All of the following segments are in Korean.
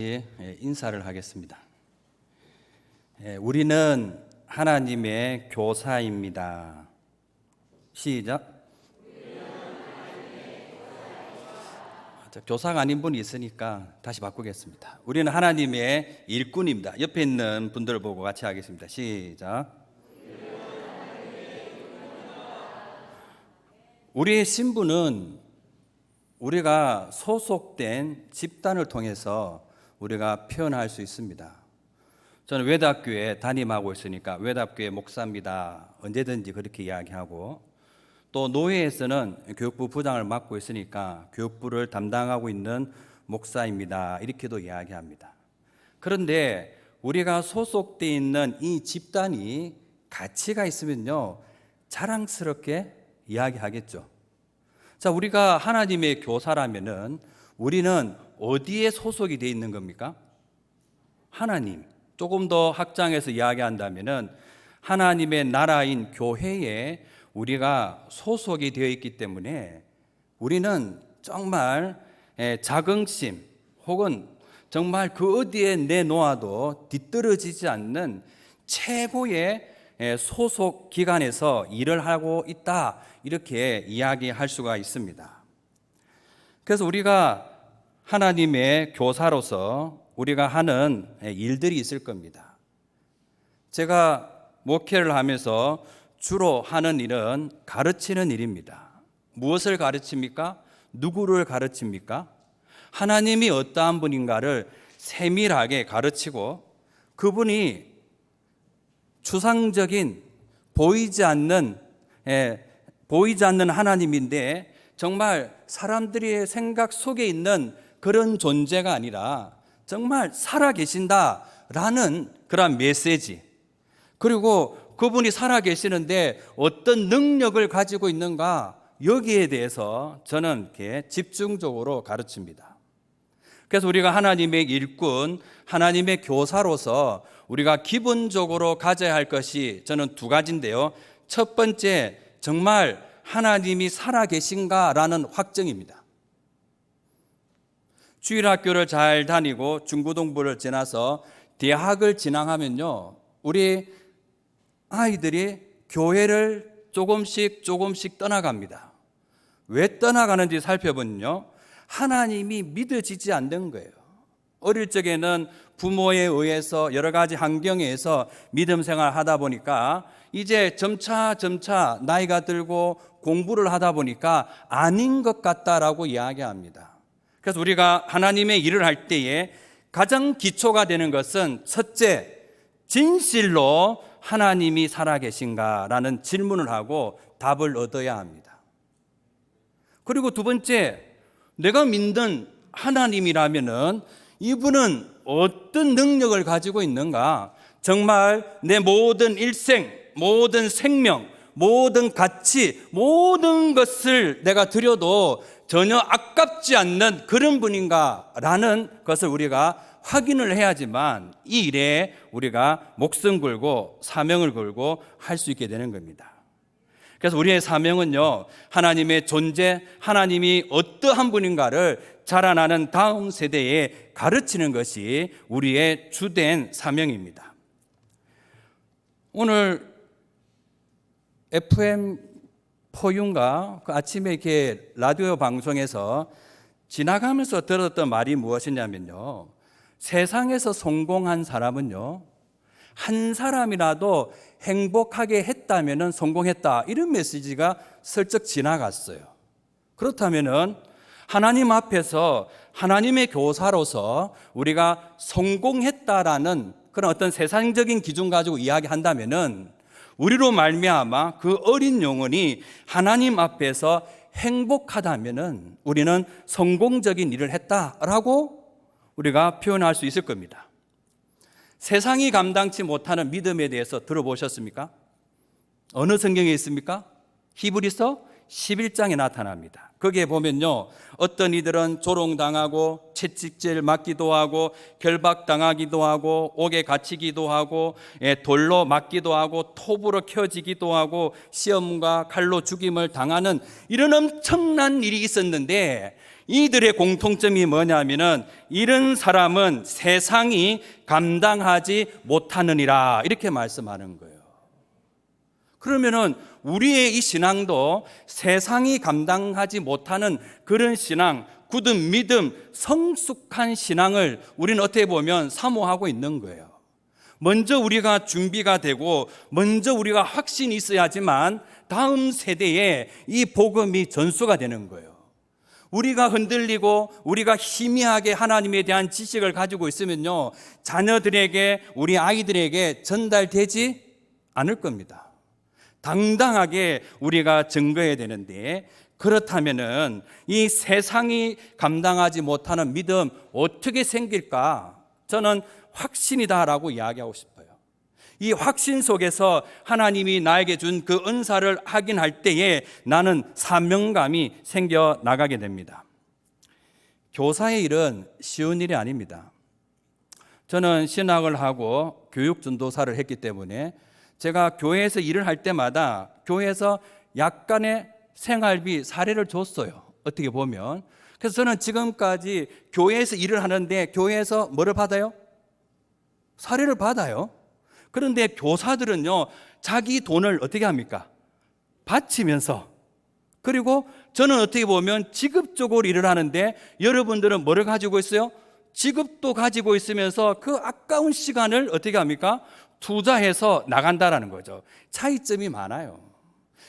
인사를 하겠습니다. 우리는 하나님의 교사입니다. 시작. 교사가 아닌 분이 있으니까 다시 바꾸겠습니다. 우리는 하나님의 일꾼입니다. 옆에 있는 분들을 보고 같이 하겠습니다. 시작. 우리의 신분은 우리가 소속된 집단을 통해서 우리가 표현할 수 있습니다. 저는 외답교회 담임하고 있으니까 외답교회 목사입니다. 언제든지 그렇게 이야기하고, 또 노회에서는 교육부 부장을 맡고 있으니까 교육부를 담당하고 있는 목사입니다. 이렇게도 이야기합니다. 그런데 우리가 소속되어 있는 이 집단이 가치가 있으면요, 자랑스럽게 이야기하겠죠. 자, 우리가 하나님의 교사라면은 우리는 어디에 소속이 되어 있는 겁니까? 하나님. 조금 더 확장해서 이야기한다면은 하나님의 나라인 교회에 우리가 소속이 되어 있기 때문에 우리는 정말 자긍심 혹은 정말 그 어디에 내놓아도 뒤떨어지지 않는 최고의 소속 기관에서 일을 하고 있다, 이렇게 이야기할 수가 있습니다. 그래서 우리가 하나님의 교사로서 우리가 하는 일들이 있을 겁니다. 제가 목회를 하면서 주로 하는 일은 가르치는 일입니다. 무엇을 가르칩니까? 누구를 가르칩니까? 하나님이 어떠한 분인가를 세밀하게 가르치고, 그분이 추상적인 보이지 않는 하나님인데 정말 사람들의 생각 속에 있는 그런 존재가 아니라 정말 살아계신다라는 그런 메시지, 그리고 그분이 살아계시는데 어떤 능력을 가지고 있는가, 여기에 대해서 저는 이렇게 집중적으로 가르칩니다. 그래서 우리가 하나님의 일꾼, 하나님의 교사로서 우리가 기본적으로 가져야 할 것이 저는 두 가지인데요. 첫 번째, 정말 하나님이 살아계신가라는 확증입니다. 주일학교를 잘 다니고 중고등부를 지나서 대학을 진학하면요, 우리 아이들이 교회를 조금씩 떠나갑니다. 왜 떠나가는지 살펴보면요, 하나님이 믿어지지 않는 거예요. 어릴 적에는 부모에 의해서 여러 가지 환경에 의해서 믿음 생활을 하다 보니까 이제 점차 나이가 들고 공부를 하다 보니까 아닌 것 같다라고 이야기합니다. 그래서 우리가 하나님의 일을 할 때에 가장 기초가 되는 것은 첫째, 진실로 하나님이 살아계신가라는 질문을 하고 답을 얻어야 합니다. 그리고 두 번째, 내가 믿는 하나님이라면은 이분은 어떤 능력을 가지고 있는가? 정말 내 모든 일생, 모든 생명, 모든 가치, 모든 것을 내가 드려도 전혀 아깝지 않는 그런 분인가라는 것을 우리가 확인을 해야지만 이 일에 우리가 목숨 걸고 사명을 걸고 할 수 있게 되는 겁니다. 그래서 우리의 사명은요, 하나님의 존재, 하나님이 어떠한 분인가를 자라나는 다음 세대에 가르치는 것이 우리의 주된 사명입니다. 오늘 FM4U인가 그 아침에 이렇게 라디오 방송에서 지나가면서 들었던 말이 무엇이냐면요, 세상에서 성공한 사람은요, 한 사람이라도 행복하게 했다면 성공했다, 이런 메시지가 슬쩍 지나갔어요. 그렇다면 하나님 앞에서 하나님의 교사로서 우리가 성공했다라는 그런 어떤 세상적인 기준 가지고 이야기한다면 우리로 말미암아 그 어린 영혼이 하나님 앞에서 행복하다면 우리는 성공적인 일을 했다라고 우리가 표현할 수 있을 겁니다. 세상이 감당치 못하는 믿음에 대해서 들어보셨습니까? 어느 성경에 있습니까? 히브리서 11장에 나타납니다. 거기에 보면요, 어떤 이들은 조롱당하고 채찍질 맞기도 하고 결박당하기도 하고 옥에 갇히기도 하고 돌로 맞기도 하고 톱으로 켜지기도 하고 시험과 칼로 죽임을 당하는 이런 엄청난 일이 있었는데, 이들의 공통점이 뭐냐면은 이런 사람은 세상이 감당하지 못하느니라 이렇게 말씀하는 거예요. 그러면은 우리의 이 신앙도 세상이 감당하지 못하는 그런 신앙, 굳은 믿음, 성숙한 신앙을 우리는 어떻게 보면 사모하고 있는 거예요. 먼저 우리가 준비가 되고 먼저 우리가 확신이 있어야지만 다음 세대에 이 복음이 전수가 되는 거예요. 우리가 흔들리고 우리가 희미하게 하나님에 대한 지식을 가지고 있으면요, 자녀들에게, 우리 아이들에게 전달되지 않을 겁니다. 당당하게 우리가 증거해야 되는데, 그렇다면은 이 세상이 감당하지 못하는 믿음 어떻게 생길까? 저는 확신이다라고 이야기하고 싶어요. 이 확신 속에서 하나님이 나에게 준 그 은사를 확인할 때에 나는 사명감이 생겨 나가게 됩니다. 교사의 일은 쉬운 일이 아닙니다. 저는 신학을 하고 교육 전도사를 했기 때문에 제가 교회에서 일을 할 때마다 교회에서 약간의 생활비 사례를 줬어요. 어떻게 보면. 그래서 저는 지금까지 교회에서 일을 하는데 교회에서 뭐를 받아요? 사례를 받아요. 그런데 교사들은요, 자기 돈을 어떻게 합니까? 바치면서, 그리고 저는 어떻게 보면 직업적으로 일을 하는데 여러분들은 뭐를 가지고 있어요? 직업도 가지고 있으면서 그 아까운 시간을 어떻게 합니까? 투자해서 나간다라는 거죠. 차이점이 많아요.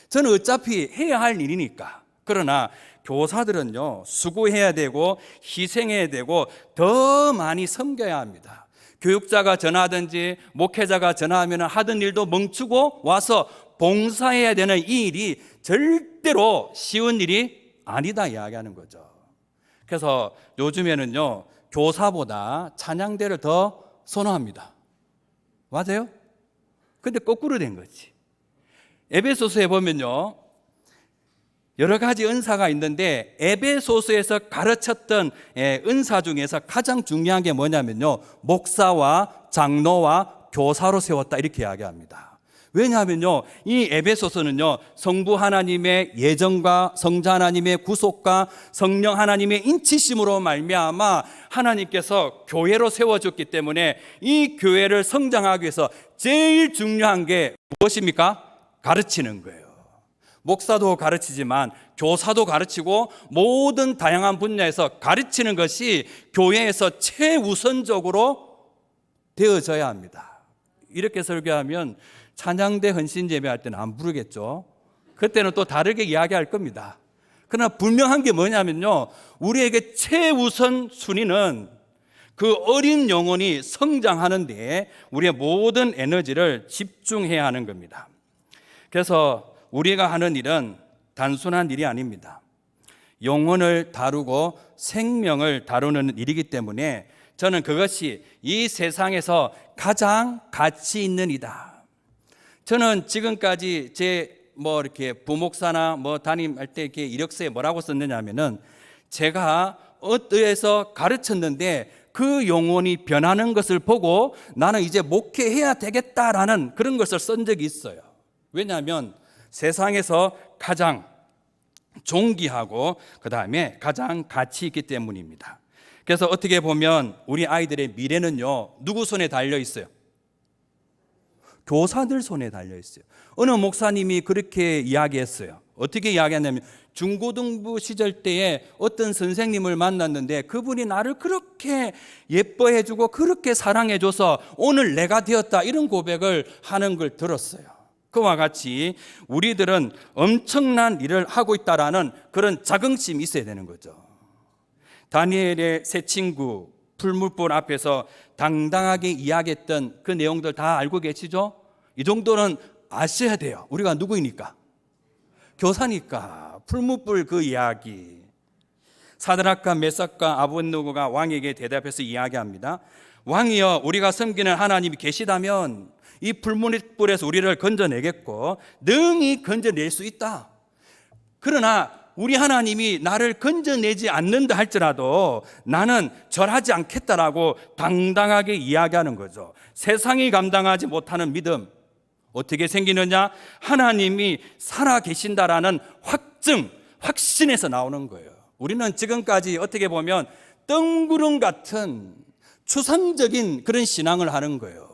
저는 어차피 해야 할 일이니까. 그러나 교사들은요, 수고해야 되고 희생해야 되고 더 많이 섬겨야 합니다. 교육자가 전하든지 목회자가 전하면 하던 일도 멈추고 와서 봉사해야 되는 이 일이 절대로 쉬운 일이 아니다 이야기하는 거죠. 그래서 요즘에는요, 교사보다 찬양대를 더 선호합니다. 맞아요? 근데 거꾸로 된 거지. 에베소서에 보면요, 여러 가지 은사가 있는데 에베소서에서 가르쳤던 은사 중에서 가장 중요한 게 뭐냐면요, 목사와 장로와 교사로 세웠다 이렇게 이야기합니다. 왜냐하면요, 이 에베소서는요, 성부 하나님의 예정과 성자 하나님의 구속과 성령 하나님의 인치심으로 말미암아 하나님께서 교회로 세워줬기 때문에 이 교회를 성장하기 위해서 제일 중요한 게 무엇입니까? 가르치는 거예요. 목사도 가르치지만 교사도 가르치고 모든 다양한 분야에서 가르치는 것이 교회에서 최우선적으로 되어져야 합니다. 이렇게 설교하면 찬양대 헌신 예배할 때는 안 부르겠죠. 그때는 또 다르게 이야기할 겁니다. 그러나 분명한 게 뭐냐면요, 우리에게 최우선 순위는 그 어린 영혼이 성장하는 데 우리의 모든 에너지를 집중해야 하는 겁니다. 그래서 우리가 하는 일은 단순한 일이 아닙니다. 영혼을 다루고 생명을 다루는 일이기 때문에 저는 그것이 이 세상에서 가장 가치 있는 일이다. 저는 지금까지 이렇게 부목사나 담임할 때 이렇게 이력서에 뭐라고 썼느냐 하면은, 제가 어디에서 가르쳤는데 그 영혼이 변하는 것을 보고 나는 이제 목회해야 되겠다라는 그런 것을 쓴 적이 있어요. 왜냐하면 세상에서 가장 존귀하고 그 다음에 가장 가치 있기 때문입니다. 그래서 어떻게 보면 우리 아이들의 미래는요, 누구 손에 달려 있어요? 교사들 손에 달려 있어요. 어느 목사님이 그렇게 이야기했어요. 어떻게 이야기했냐면, 중고등부 시절 때에 어떤 선생님을 만났는데 그분이 나를 그렇게 예뻐해주고 그렇게 사랑해줘서 오늘 내가 되었다, 이런 고백을 하는 걸 들었어요. 그와 같이 우리들은 엄청난 일을 하고 있다라는 그런 자긍심이 있어야 되는 거죠. 다니엘의 세 친구 풀무불 앞에서 당당하게 이야기했던 그 내용들 다 알고 계시죠? 이 정도는 아셔야 돼요. 우리가 누구이니까? 교사니까. 풀무불 그 이야기. 사드락과 메삭과 아벳느고가 왕에게 대답해서 이야기합니다. 왕이여, 우리가 섬기는 하나님이 계시다면 이 풀무불에서 우리를 건져내겠고 능히 건져낼 수 있다. 그러나 우리 하나님이 나를 건져내지 않는다 할지라도 나는 절하지 않겠다라고 당당하게 이야기하는 거죠. 세상이 감당하지 못하는 믿음 어떻게 생기느냐? 하나님이 살아 계신다라는 확증, 확신에서 나오는 거예요. 우리는 지금까지 어떻게 보면 뜬구름 같은 추상적인 그런 신앙을 하는 거예요.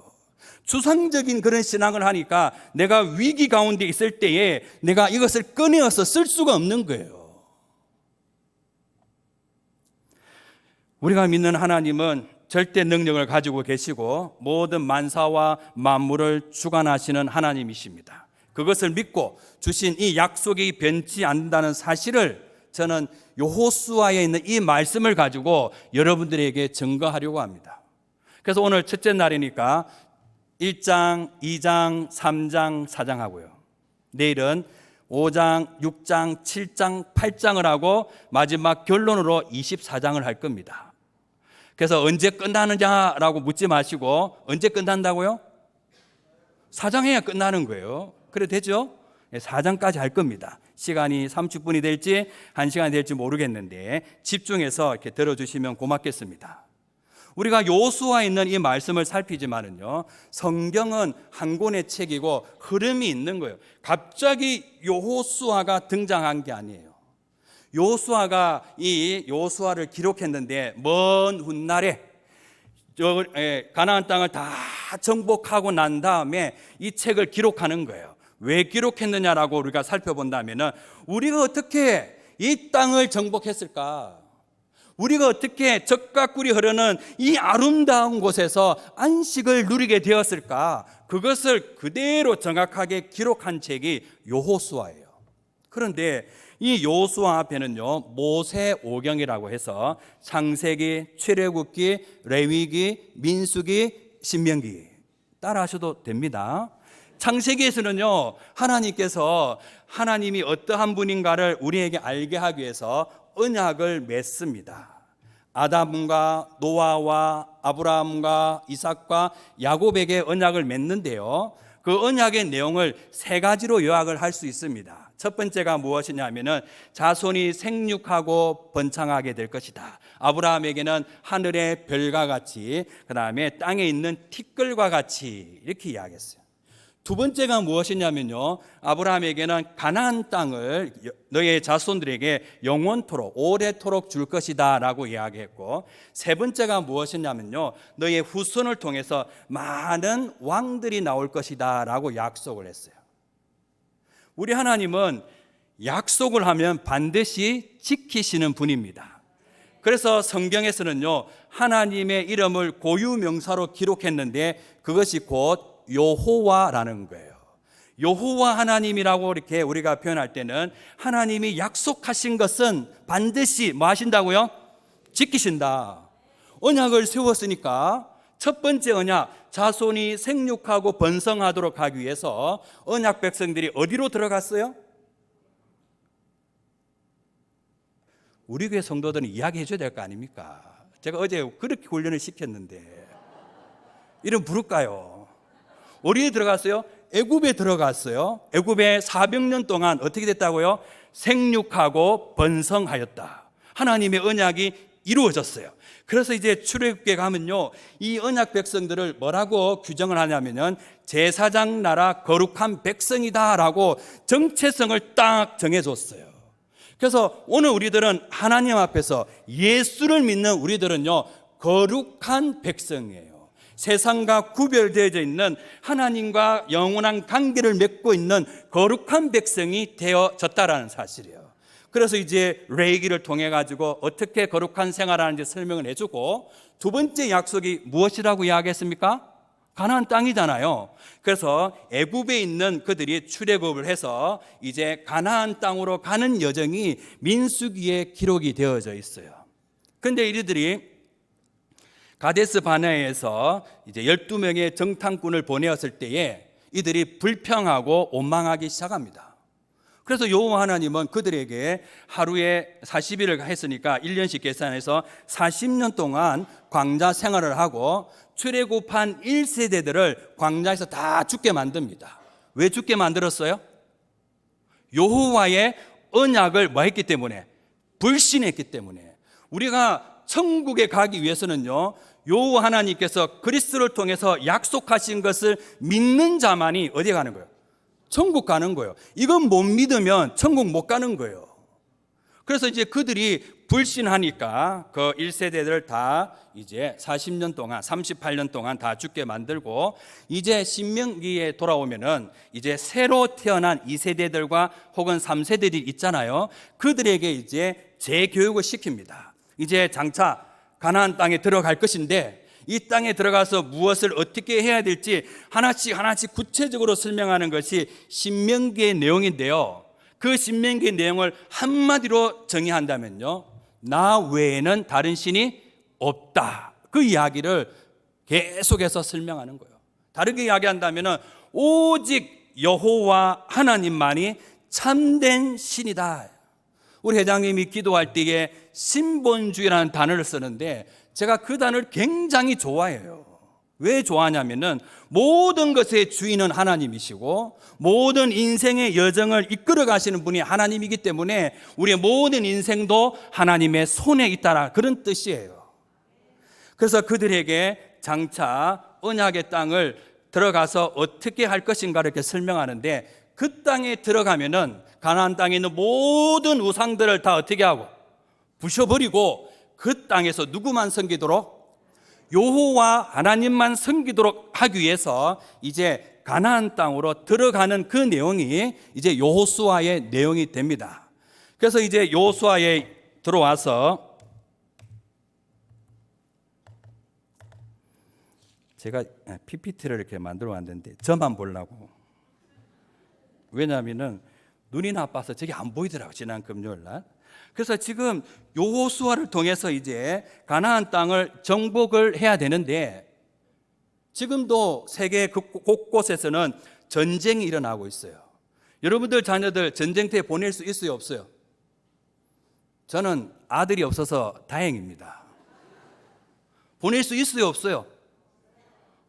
추상적인 그런 신앙을 하니까 내가 위기 가운데 있을 때에 내가 이것을 꺼내어서 쓸 수가 없는 거예요. 우리가 믿는 하나님은 절대 능력을 가지고 계시고 모든 만사와 만물을 주관하시는 하나님이십니다. 그것을 믿고 주신 이 약속이 변치 않는다는 사실을 저는 여호수아에 있는 이 말씀을 가지고 여러분들에게 증거하려고 합니다. 그래서 오늘 첫째 날이니까 1장, 2장, 3장, 4장 하고요. 내일은 5장, 6장, 7장, 8장을 하고 마지막 결론으로 24장을 할 겁니다. 그래서 언제 끝나느냐라고 묻지 마시고 언제 끝난다고요? 4장 해야 끝나는 거예요. 그래 되죠? 4장까지 할 겁니다. 시간이 30분이 될지 1시간이 될지 모르겠는데 집중해서 이렇게 들어주시면 고맙겠습니다. 우리가 여호수아에 있는 이 말씀을 살피지만은요, 성경은 한 권의 책이고 흐름이 있는 거예요. 갑자기 여호수아가 등장한 게 아니에요. 여호수아가 이 여호수아를 기록했는데 먼 훗날에 가나안 땅을 다 정복하고 난 다음에 이 책을 기록하는 거예요. 왜 기록했느냐라고 우리가 살펴본다면은 우리가 어떻게 이 땅을 정복했을까? 우리가 어떻게 적과 꿀이 흐르는 이 아름다운 곳에서 안식을 누리게 되었을까? 그것을 그대로 정확하게 기록한 책이 여호수아예요. 그런데 이 여호수아 앞에는요, 모세오경이라고 해서 창세기, 출애굽기, 레위기, 민수기, 신명기 따라 하셔도 됩니다. 창세기에서는요, 하나님께서 하나님이 어떠한 분인가를 우리에게 알게 하기 위해서 언약을 맺습니다. 아담과 노아와 아브라함과 이삭과 야곱에게 언약을 맺는데요, 그 언약의 내용을 세 가지로 요약을 할 수 있습니다. 첫 번째가 무엇이냐면은 자손이 생육하고 번창하게 될 것이다. 아브라함에게는 하늘의 별과 같이, 그 다음에 땅에 있는 티끌과 같이 이렇게 이야기했어요. 두 번째가 무엇이냐면요, 아브라함에게는 가나안 땅을 너의 자손들에게 영원토록 오래토록 줄 것이다 라고 이야기했고, 세 번째가 무엇이냐면요, 너의 후손을 통해서 많은 왕들이 나올 것이다 라고 약속을 했어요. 우리 하나님은 약속을 하면 반드시 지키시는 분입니다. 그래서 성경에서는요, 하나님의 이름을 고유명사로 기록했는데 그것이 곧 여호와라는 거예요. 여호와 하나님이라고 이렇게 우리가 표현할 때는 하나님이 약속하신 것은 반드시 뭐 하신다고요? 지키신다. 언약을 세웠으니까 첫 번째 언약, 자손이 생육하고 번성하도록 하기 위해서 언약 백성들이 어디로 들어갔어요? 우리 교회 성도들은 이야기해 줘야 될 거 아닙니까? 제가 어제 그렇게 훈련을 시켰는데 이름 부를까요? 어디에 들어갔어요? 애굽에 들어갔어요. 애굽에 400년 동안 어떻게 됐다고요? 생육하고 번성하였다. 하나님의 언약이 이루어졌어요. 그래서 이제 출애굽기에 가면요, 이 언약 백성들을 뭐라고 규정을 하냐면은 제사장 나라 거룩한 백성이다라고 정체성을 딱 정해줬어요. 그래서 오늘 우리들은 하나님 앞에서 예수를 믿는 우리들은요, 거룩한 백성이에요. 세상과 구별되어져 있는 하나님과 영원한 관계를 맺고 있는 거룩한 백성이 되어졌다라는 사실이에요. 그래서 이제 레위기를 통해 가지고 어떻게 거룩한 생활하는지 설명을 해주고, 두 번째 약속이 무엇이라고 이야기했습니까? 가나안 땅이잖아요. 그래서 애굽에 있는 그들이 출애굽을 해서 이제 가나안 땅으로 가는 여정이 민수기에 기록이 되어져 있어요. 그런데 이들이 가데스 바네아에서 이제 12명의 정탐꾼을 보내었을 때에 이들이 불평하고 원망하기 시작합니다. 그래서 여호와 하나님은 그들에게 하루에 40일을 했으니까 1년씩 계산해서 40년 동안 광자 생활을 하고 출애굽한 1세대들을 광야에서 다 죽게 만듭니다. 왜 죽게 만들었어요? 여호와의 언약을 뭐 했기 때문에? 불신했기 때문에. 우리가 천국에 가기 위해서는요, 여호와 하나님께서 그리스도를 통해서 약속하신 것을 믿는 자만이 어디에 가는 거예요? 천국 가는 거예요. 이건 못 믿으면 천국 못 가는 거예요. 그래서 이제 그들이 불신하니까 그 1세대들 다 이제 40년 동안 38년 동안 다 죽게 만들고, 이제 신명기에 돌아오면은 이제 새로 태어난 2세대들과 혹은 3세대들이 있잖아요. 그들에게 이제 재교육을 시킵니다. 이제 장차 가나안 땅에 들어갈 것인데 이 땅에 들어가서 무엇을 어떻게 해야 될지 하나씩 구체적으로 설명하는 것이 신명기의 내용인데요. 그 신명기의 내용을 한마디로 정의한다면요, 나 외에는 다른 신이 없다. 그 이야기를 계속해서 설명하는 거예요. 다르게 이야기한다면 오직 여호와 하나님만이 참된 신이다. 우리 회장님이 기도할 때에 신본주의라는 단어를 쓰는데 제가 그 단어를 굉장히 좋아해요. 왜 좋아하냐면은 모든 것의 주인은 하나님이시고 모든 인생의 여정을 이끌어 가시는 분이 하나님이기 때문에 우리의 모든 인생도 하나님의 손에 있다라, 그런 뜻이에요. 그래서 그들에게 장차 언약의 땅을 들어가서 어떻게 할 것인가를 이렇게 설명하는데, 그 땅에 들어가면은 가나안 땅에 있는 모든 우상들을 다 어떻게 하고 부셔버리고 그 땅에서 누구만 섬기도록? 여호와 하나님만 섬기도록 하기 위해서 이제 가나안 땅으로 들어가는 그 내용이 이제 여호수아의 내용이 됩니다. 그래서 이제 여호수아에 들어와서 제가 PPT를 이렇게 만들어 왔는데 저만 보려고. 왜냐하면은 눈이 나빠서 저게 안 보이더라고요, 지난 금요일 날. 그래서 지금 여호수아를 통해서 이제 가나안 땅을 정복을 해야 되는데, 지금도 세계 곳곳에서는 전쟁이 일어나고 있어요. 여러분들 자녀들 전쟁터에 보낼 수 있어요, 없어요? 저는 아들이 없어서 다행입니다. 보낼 수 있어요, 없어요?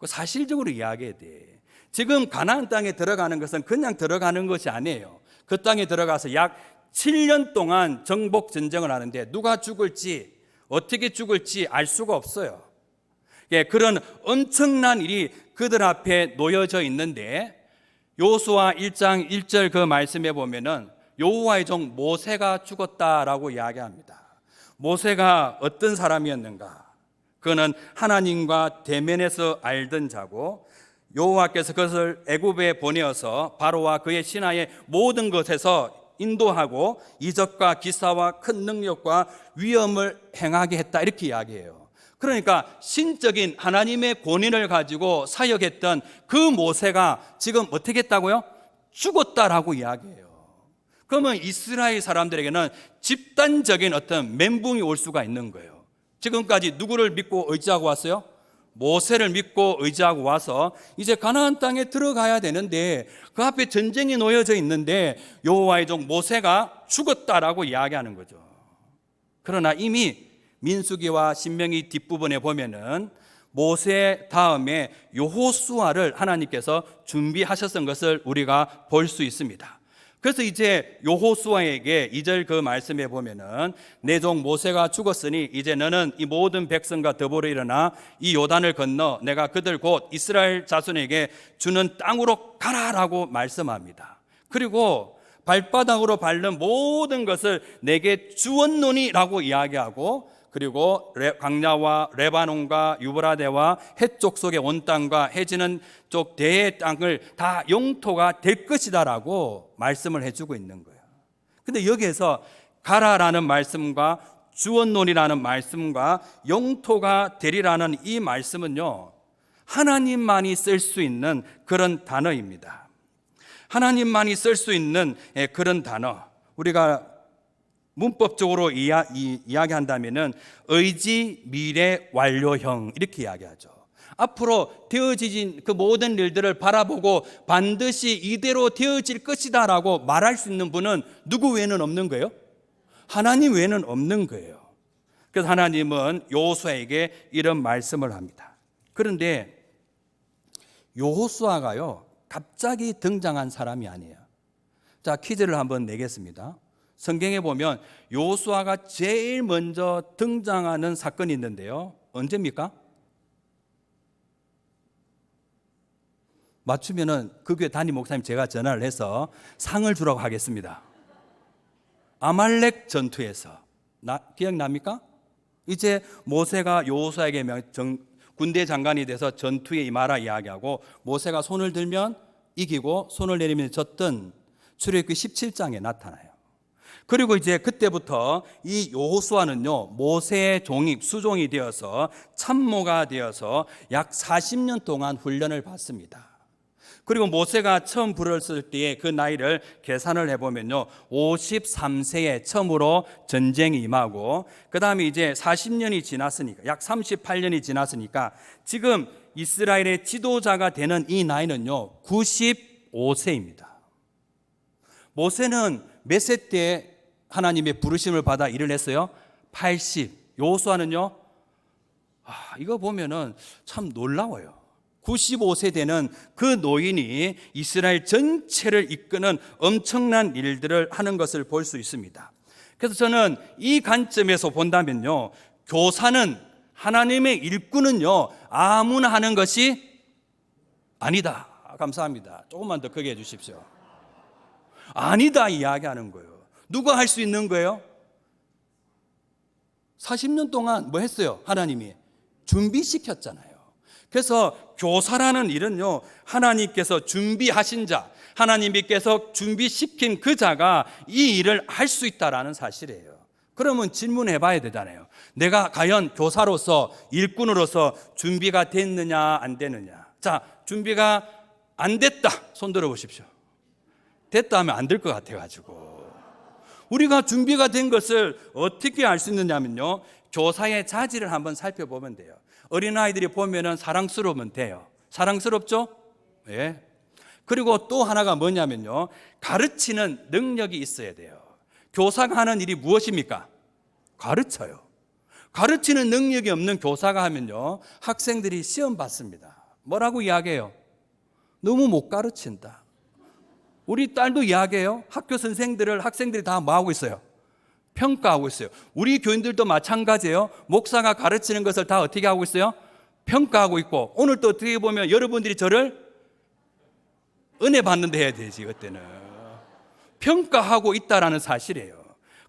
사실적으로 이야기해야 돼. 지금 가나안 땅에 들어가는 것은 그냥 들어가는 것이 아니에요. 그 땅에 들어가서 약 7년 동안 정복 전쟁을 하는데 누가 죽을지 어떻게 죽을지 알 수가 없어요. 그런 엄청난 일이 그들 앞에 놓여져 있는데, 여호수아 1장 1절 그 말씀에 보면은 여호와의 종 모세가 죽었다라고 이야기합니다. 모세가 어떤 사람이었는가? 그는 하나님과 대면에서 알던 자고 여호와께서 그것을 애굽에 보내어서 바로와 그의 신하의 모든 것에서 인도하고 이적과 기사와 큰 능력과 위엄을 행하게 했다, 이렇게 이야기해요. 그러니까 신적인 하나님의 권위를 가지고 사역했던 그 모세가 지금 어떻게 했다고요? 죽었다라고 이야기해요. 그러면 이스라엘 사람들에게는 집단적인 어떤 멘붕이 올 수가 있는 거예요. 지금까지 누구를 믿고 의지하고 왔어요? 모세를 믿고 의지하고 와서 이제 가나안 땅에 들어가야 되는데 그 앞에 전쟁이 놓여져 있는데 여호와의 종 모세가 죽었다라고 이야기하는 거죠. 그러나 이미 민수기와 신명기 뒷부분에 보면은 모세 다음에 여호수아를 하나님께서 준비하셨던 것을 우리가 볼 수 있습니다. 그래서 이제 여호수아에게 2절 그 말씀에 보면은 내 종 모세가 죽었으니 이제 너는 이 모든 백성과 더불어 일어나 이 요단을 건너 내가 그들 곧 이스라엘 자손에게 주는 땅으로 가라라고 말씀합니다. 그리고 발바닥으로 밟는 모든 것을 내게 주었노니라고 이야기하고, 그리고 광야와 레바논과 유브라데와 해쪽 속의 온 땅과 해지는 쪽 대의 땅을 다 영토가 될 것이다라고 말씀을 해주고 있는 거예요. 근데 여기에서 가라라는 말씀과 주었노니라는 말씀과 영토가 되리라는 이 말씀은요, 하나님만이 쓸 수 있는 그런 단어입니다. 하나님만이 쓸 수 있는 그런 단어. 우리가 문법적으로 이야기한다면은 의지 미래 완료형, 이렇게 이야기하죠. 앞으로 되어진 그 모든 일들을 바라보고 반드시 이대로 되어질 것이다라고 말할 수 있는 분은 누구 외에는 없는 거예요? 하나님 외에는 없는 거예요. 그래서 하나님은 여호수아에게 이런 말씀을 합니다. 그런데 여호수아가요, 갑자기 등장한 사람이 아니에요. 자, 퀴즈를 한번 내겠습니다. 성경에 보면 여호수아가 제일 먼저 등장하는 사건이 있는데요, 언제입니까? 맞추면은 그 교회 담임 목사님 제가 전화를 해서 상을 주라고 하겠습니다. 아말렉 전투에서 기억납니까? 이제 모세가 여호수아에게 군대 장관이 돼서 전투에 임하라 이야기하고 모세가 손을 들면 이기고 손을 내리면 졌던 출애굽기 17장에 나타나요. 그리고 이제 그때부터 이 여호수아는요, 모세의 수종이 되어서 참모가 되어서 약 40년 동안 훈련을 받습니다. 그리고 모세가 처음 불을 쓸 때의 그 나이를 계산을 해보면요, 53세에 처음으로 전쟁이 임하고, 그 다음에 이제 40년이 지났으니까, 약 38년이 지났으니까, 지금 이스라엘의 지도자가 되는 이 나이는요, 95세입니다. 모세는 몇 세 때 하나님의 부르심을 받아 일을 했어요? 80. 여호수아는요, 이거 보면은 참 놀라워요. 95세 되는 그 노인이 이스라엘 전체를 이끄는 엄청난 일들을 하는 것을 볼 수 있습니다. 그래서 저는 이 관점에서 본다면요, 교사는, 하나님의 일꾼은요, 아무나 하는 것이 아니다. 감사합니다. 조금만 더 크게 해주십시오. 아니다 이야기하는 거예요. 누가 할 수 있는 거예요? 40년 동안 뭐 했어요? 하나님이 준비시켰잖아요. 그래서 교사라는 일은요, 하나님께서 준비하신 자, 하나님께서 준비시킨 그 자가 이 일을 할 수 있다라는 사실이에요. 그러면 질문해 봐야 되잖아요. 내가 과연 교사로서, 일꾼으로서 준비가 됐느냐 안 됐느냐. 자, 준비가 안 됐다, 손 들어 보십시오. 됐다 하면 안 될 것 같아가지고, 우리가 준비가 된 것을 어떻게 알 수 있느냐면요, 교사의 자질을 한번 살펴보면 돼요. 어린아이들이 보면은 사랑스러우면 돼요. 사랑스럽죠? 예. 그리고 또 하나가 뭐냐면요, 가르치는 능력이 있어야 돼요. 교사가 하는 일이 무엇입니까? 가르쳐요. 가르치는 능력이 없는 교사가 하면요, 학생들이 시험 받습니다. 뭐라고 이야기해요? 너무 못 가르친다. 우리 딸도 이야기해요. 학교 선생들을 학생들이 다 뭐하고 있어요? 평가하고 있어요. 우리 교인들도 마찬가지예요. 목사가 가르치는 것을 다 어떻게 하고 있어요? 평가하고 있고, 오늘 또 어떻게 보면 여러분들이 저를 은혜 받는데 해야 되지. 그때는 평가하고 있다라는 사실이에요.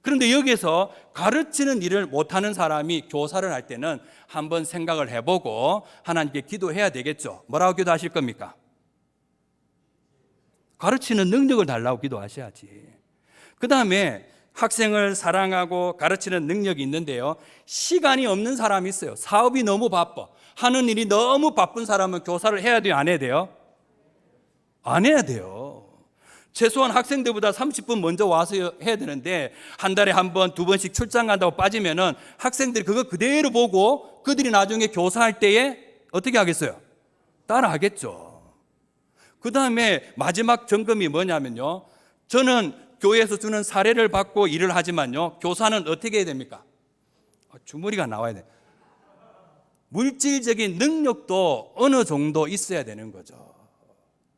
그런데 여기서 가르치는 일을 못하는 사람이 교사를 할 때는 한번 생각을 해보고 하나님께 기도해야 되겠죠. 뭐라고 기도하실 겁니까? 가르치는 능력을 달라고 기도하셔야지. 그 다음에 학생을 사랑하고 가르치는 능력이 있는데요, 시간이 없는 사람이 있어요. 사업이 너무 바빠, 하는 일이 너무 바쁜 사람은 교사를 해야 돼요, 안 해야 돼요? 안 해야 돼요. 최소한 학생들보다 30분 먼저 와서 해야 되는데, 한 달에 한 번, 두 번씩 출장 간다고 빠지면은 학생들이 그거 그대로 보고 그들이 나중에 교사할 때에 어떻게 하겠어요? 따라 하겠죠. 그 다음에 마지막 점검이 뭐냐면요, 저는 교회에서 주는 사례를 받고 일을 하지만요, 교사는 어떻게 해야 됩니까? 주머니가 나와야 돼. 물질적인 능력도 어느 정도 있어야 되는 거죠.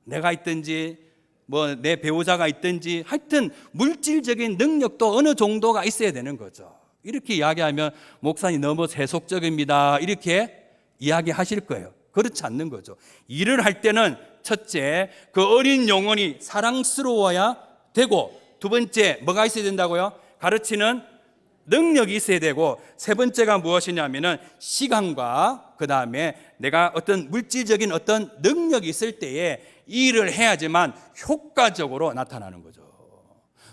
내가 있든지 뭐 내 배우자가 있든지 하여튼 물질적인 능력도 어느 정도가 있어야 되는 거죠. 이렇게 이야기하면 목사님 너무 세속적입니다, 이렇게 이야기하실 거예요. 그렇지 않는 거죠. 일을 할 때는 첫째, 그 어린 영혼이 사랑스러워야 되고, 두 번째 뭐가 있어야 된다고요? 가르치는 능력이 있어야 되고, 세 번째가 무엇이냐면은 시간과 그 다음에 내가 어떤 물질적인 어떤 능력이 있을 때에 일을 해야지만 효과적으로 나타나는 거죠.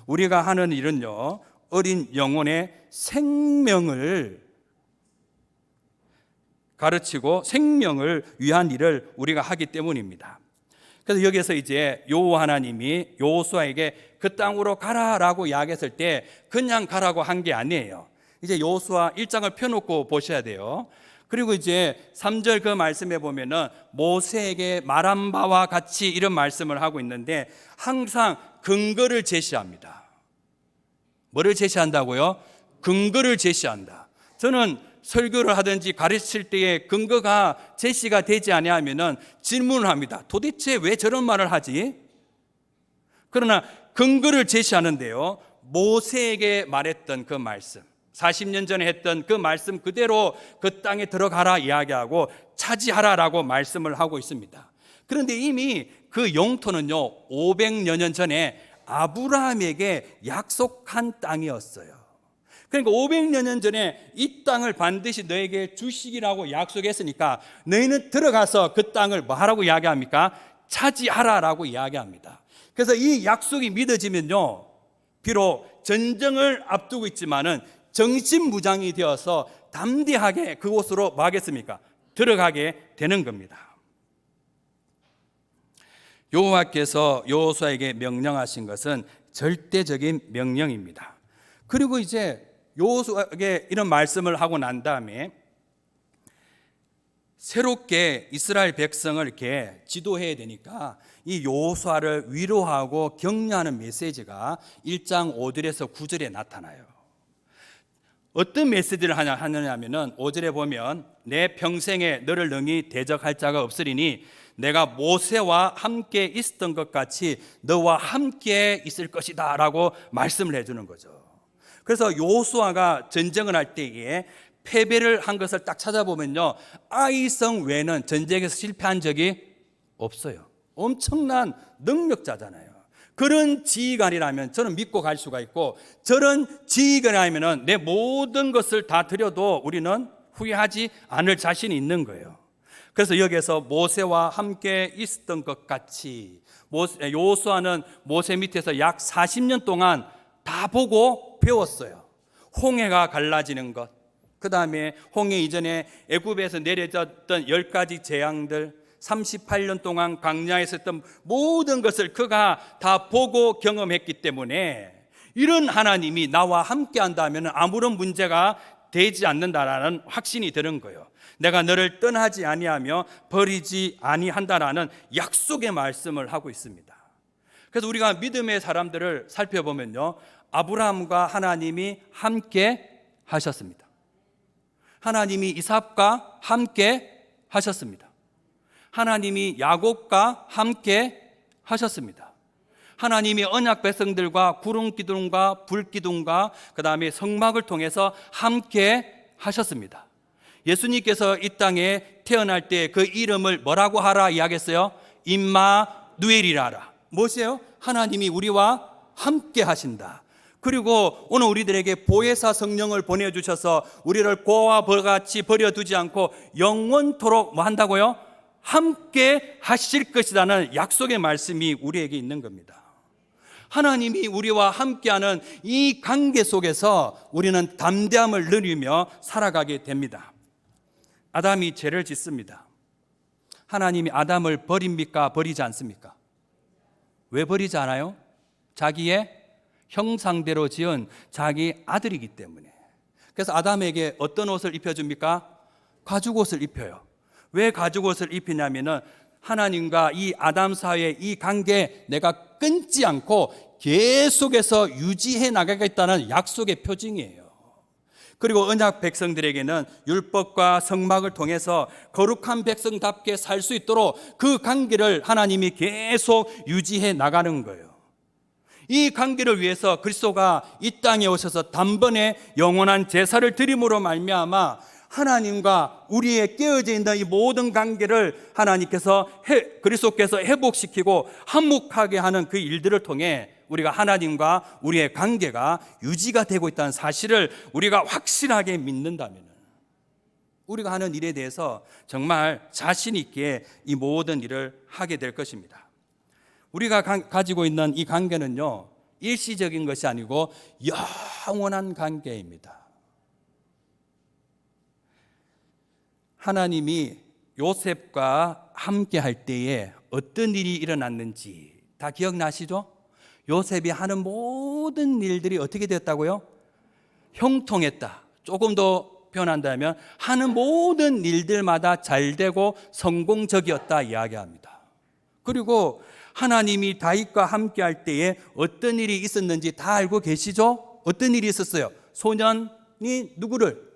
우리가 하는 일은요, 어린 영혼의 생명을 가르치고 생명을 위한 일을 우리가 하기 때문입니다. 그래서 여기서 이제 여호와 하나님이 여호수아에게 그 땅으로 가라라고 이야기했을 때 그냥 가라고 한 게 아니에요. 이제 여호수아 1장을 펴놓고 보셔야 돼요. 그리고 이제 3절 그 말씀에 보면은 모세에게 말한 바와 같이 이런 말씀을 하고 있는데, 항상 근거를 제시합니다. 뭐를 제시한다고요? 근거를 제시한다. 저는 설교를 하든지 가르칠 때에 근거가 제시가 되지 아니하면은 질문을 합니다. 도대체 왜 저런 말을 하지? 그러나 근거를 제시하는데요, 모세에게 말했던 그 말씀, 40년 전에 했던 그 말씀 그대로 그 땅에 들어가라 이야기하고 차지하라라고 말씀을 하고 있습니다. 그런데 이미 그 영토는요, 500여 년 전에 아브라함에게 약속한 땅이었어요. 그러니까 500년 전에 이 땅을 반드시 너에게 주시기라고 약속했으니까 너희는 들어가서 그 땅을 뭐 하라고 이야기합니까? 차지하라라고 이야기합니다. 그래서 이 약속이 믿어지면요, 비록 전쟁을 앞두고 있지만은 정신무장이 되어서 담대하게 그곳으로 뭐 하겠습니까? 들어가게 되는 겁니다. 여호와께서 여호수아에게 명령하신 것은 절대적인 명령입니다. 그리고 이제 여호수아에게 이런 말씀을 하고 난 다음에 새롭게 이스라엘 백성을 이렇게 지도해야 되니까 이 여호수아를 위로하고 격려하는 메시지가 1장 5절에서 9절에 나타나요. 어떤 메시지를 하느냐면은 5절에 보면 내 평생에 너를 능히 대적할 자가 없으리니 내가 모세와 함께 있었던 것 같이 너와 함께 있을 것이다 라고 말씀을 해주는 거죠. 그래서 여호수아가 전쟁을 할 때에 패배를 한 것을 딱 찾아보면요, 아이성 외에는 전쟁에서 실패한 적이 없어요. 엄청난 능력자잖아요. 그런 지휘관이라면 저는 믿고 갈 수가 있고, 저런 지휘관이라면 내 모든 것을 다 드려도 우리는 후회하지 않을 자신이 있는 거예요. 그래서 여기에서 모세와 함께 있었던 것 같이, 여호수아는 모세 밑에서 약 40년 동안 다 보고 배웠어요. 홍해가 갈라지는 것, 그 다음에 홍해 이전에 애굽에서 내려졌던 10가지 재앙들, 38년 동안 광야에서 했던 모든 것을 그가 다 보고 경험했기 때문에 이런 하나님이 나와 함께 한다면 아무런 문제가 되지 않는다라는 확신이 드는 거예요. 내가 너를 떠나지 아니하며 버리지 아니한다라는 약속의 말씀을 하고 있습니다. 그래서 우리가 믿음의 사람들을 살펴보면요, 아브라함과 하나님이 함께 하셨습니다. 하나님이 이삭과 함께 하셨습니다. 하나님이 야곱과 함께 하셨습니다. 하나님이 언약 백성들과 구름 기둥과 불 기둥과 그 다음에 성막을 통해서 함께 하셨습니다. 예수님께서 이 땅에 태어날 때 그 이름을 뭐라고 하라 이야기했어요? 임마누엘이라라. 무엇이에요? 하나님이 우리와 함께 하신다. 그리고 오늘 우리들에게 보혜사 성령을 보내주셔서 우리를 고와 벌같이 버려두지 않고 영원토록 뭐 한다고요? 함께 하실 것이라는 약속의 말씀이 우리에게 있는 겁니다. 하나님이 우리와 함께하는 이 관계 속에서 우리는 담대함을 누리며 살아가게 됩니다. 아담이 죄를 짓습니다. 하나님이 아담을 버립니까? 버리지 않습니까? 왜 버리지 않아요? 자기의 형상대로 지은 자기 아들이기 때문에. 그래서 아담에게 어떤 옷을 입혀줍니까? 가죽옷을 입혀요. 왜 가죽옷을 입히냐면은 하나님과 이 아담 사이의 이 관계 내가 끊지 않고 계속해서 유지해 나가겠다는 약속의 표징이에요. 그리고 언약 백성들에게는 율법과 성막을 통해서 거룩한 백성답게 살 수 있도록 그 관계를 하나님이 계속 유지해 나가는 거예요. 이 관계를 위해서 그리스도가 이 땅에 오셔서 단번에 영원한 제사를 드림으로 말미암아 하나님과 우리의 깨어져 있는 이 모든 관계를 하나님께서 그리스도께서 회복시키고 화목하게 하는 그 일들을 통해 우리가 하나님과 우리의 관계가 유지가 되고 있다는 사실을 우리가 확실하게 믿는다면 우리가 하는 일에 대해서 정말 자신 있게 이 모든 일을 하게 될 것입니다. 우리가 가지고 있는 이 관계는요, 일시적인 것이 아니고 영원한 관계입니다. 하나님이 요셉과 함께 할 때에 어떤 일이 일어났는지 다 기억나시죠? 요셉이 하는 모든 일들이 어떻게 되었다고요? 형통했다. 조금 더 표현한다면 하는 모든 일들마다 잘되고 성공적이었다 이야기합니다. 그리고 하나님이 다윗과 함께 할 때에 어떤 일이 있었는지 다 알고 계시죠? 어떤 일이 있었어요? 소년이 누구를?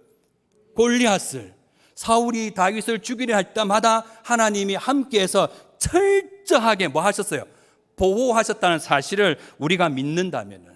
골리앗을. 사울이 다윗을 죽이려 할 때마다 하나님이 함께해서 철저하게 뭐 하셨어요? 보호하셨다는 사실을 우리가 믿는다면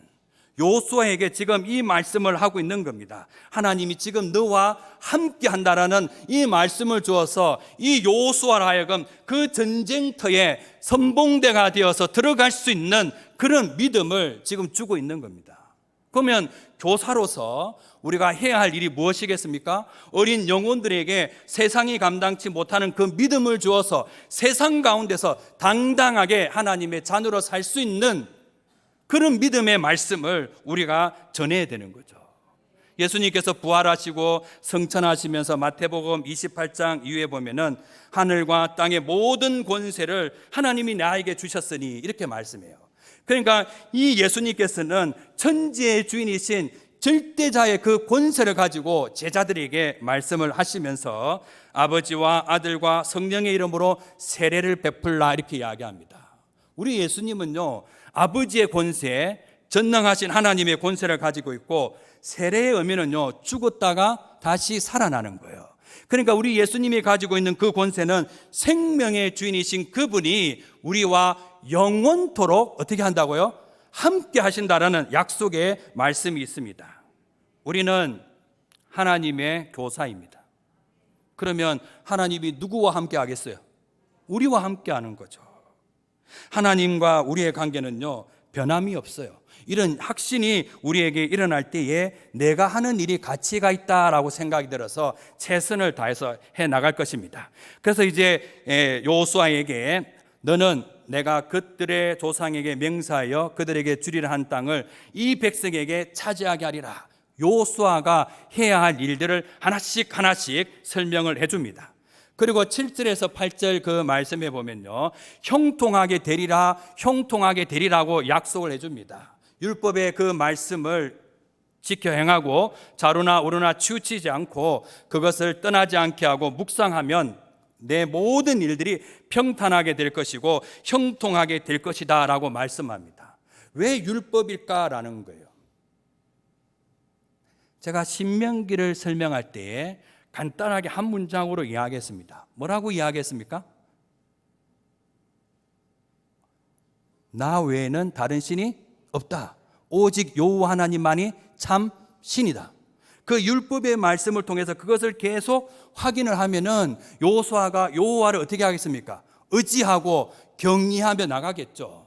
요수아에게 지금 이 말씀을 하고 있는 겁니다. 하나님이 지금 너와 함께 한다라는 이 말씀을 주어서 이 요수아로 하여금 그 전쟁터에 선봉대가 되어서 들어갈 수 있는 그런 믿음을 지금 주고 있는 겁니다. 그러면 교사로서 우리가 해야 할 일이 무엇이겠습니까? 어린 영혼들에게 세상이 감당치 못하는 그 믿음을 주어서 세상 가운데서 당당하게 하나님의 자녀로 살 수 있는 그런 믿음의 말씀을 우리가 전해야 되는 거죠. 예수님께서 부활하시고 성천하시면서 마태복음 28장 이후에 보면은 하늘과 땅의 모든 권세를 하나님이 나에게 주셨으니 이렇게 말씀해요. 그러니까 이 예수님께서는 천지의 주인이신 절대자의 그 권세를 가지고 제자들에게 말씀을 하시면서 아버지와 아들과 성령의 이름으로 세례를 베풀라 이렇게 이야기합니다. 우리 예수님은요, 아버지의 권세, 전능하신 하나님의 권세를 가지고 있고, 세례의 의미는요, 죽었다가 다시 살아나는 거예요. 그러니까 우리 예수님이 가지고 있는 그 권세는 생명의 주인이신 그분이 우리와 영원토록 어떻게 한다고요? 함께 하신다라는 약속의 말씀이 있습니다. 우리는 하나님의 교사입니다. 그러면 하나님이 누구와 함께 하겠어요? 우리와 함께 하는 거죠. 하나님과 우리의 관계는요, 변함이 없어요. 이런 확신이 우리에게 일어날 때에 내가 하는 일이 가치가 있다라고 생각이 들어서 최선을 다해서 해 나갈 것입니다. 그래서 이제 요수아에게 너는 내가 그들의 조상에게 맹세하여 그들에게 주리라 한 땅을 이 백성에게 차지하게 하리라. 요수아가 해야 할 일들을 하나씩 설명을 해줍니다. 그리고 7절에서 8절 그 말씀에 보면요, 형통하게 되리라고 약속을 해줍니다. 율법의 그 말씀을 지켜 행하고 좌로나 우로나 치우치지 않고 그것을 떠나지 않게 하고 묵상하면 내 모든 일들이 평탄하게 될 것이고 형통하게 될 것이다 라고 말씀합니다. 왜 율법일까라는 거예요. 제가 신명기를 설명할 때에 간단하게 한 문장으로 이야기했습니다. 뭐라고 이야기했습니까? 나 외에는 다른 신이 없다. 오직 여호와 하나님만이 참 신이다. 그 율법의 말씀을 통해서 그것을 계속 확인을 하면은 요수아가 여호와를 어떻게 하겠습니까? 의지하고 경외하며 나가겠죠.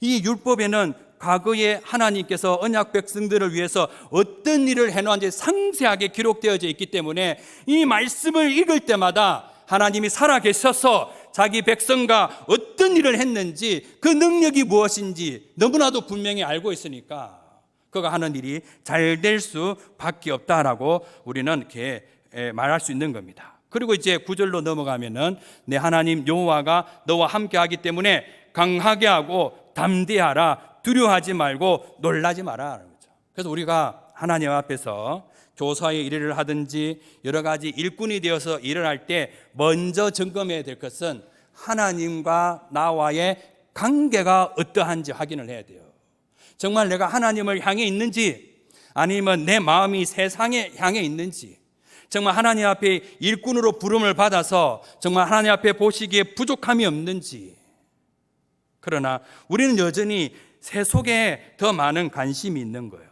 이 율법에는 과거에 하나님께서 언약 백성들을 위해서 어떤 일을 해놓았는지 상세하게 기록되어져 있기 때문에 이 말씀을 읽을 때마다 하나님이 살아계셔서 자기 백성과 어떤 일을 했는지 그 능력이 무엇인지 너무나도 분명히 알고 있으니까 그가 하는 일이 잘 될 수밖에 없다라고 우리는 이렇게 말할 수 있는 겁니다. 그리고 이제 9절로 넘어가면은 내 하나님 여호와가 너와 함께하기 때문에 강하게 하고 담대하라. 두려워하지 말고 놀라지 마라. 그래서 우리가 하나님 앞에서 교사의 일을 하든지 여러 가지 일꾼이 되어서 일을 할 때 먼저 점검해야 될 것은 하나님과 나와의 관계가 어떠한지 확인을 해야 돼요. 정말 내가 하나님을 향해 있는지 아니면 내 마음이 세상에 향해 있는지, 정말 하나님 앞에 일꾼으로 부름을 받아서 정말 하나님 앞에 보시기에 부족함이 없는지. 그러나 우리는 여전히 세속에 더 많은 관심이 있는 거예요.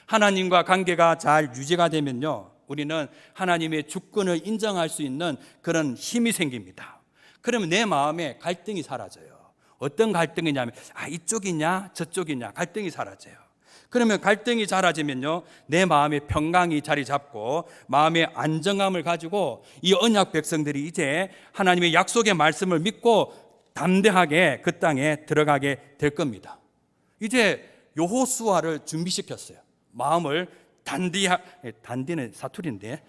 하나님과 관계가 잘 유지가 되면요, 우리는 하나님의 주권을 인정할 수 있는 그런 힘이 생깁니다. 그러면 내 마음에 갈등이 사라져요. 어떤 갈등이냐면 이쪽이냐 저쪽이냐 갈등이 사라져요. 그러면 갈등이 사라지면요, 내 마음의 평강이 자리 잡고 마음의 안정감을 가지고 이 언약 백성들이 이제 하나님의 약속의 말씀을 믿고 담대하게 그 땅에 들어가게 될 겁니다. 이제 여호수아를 준비시켰어요. 마음을 단디는 사투리인데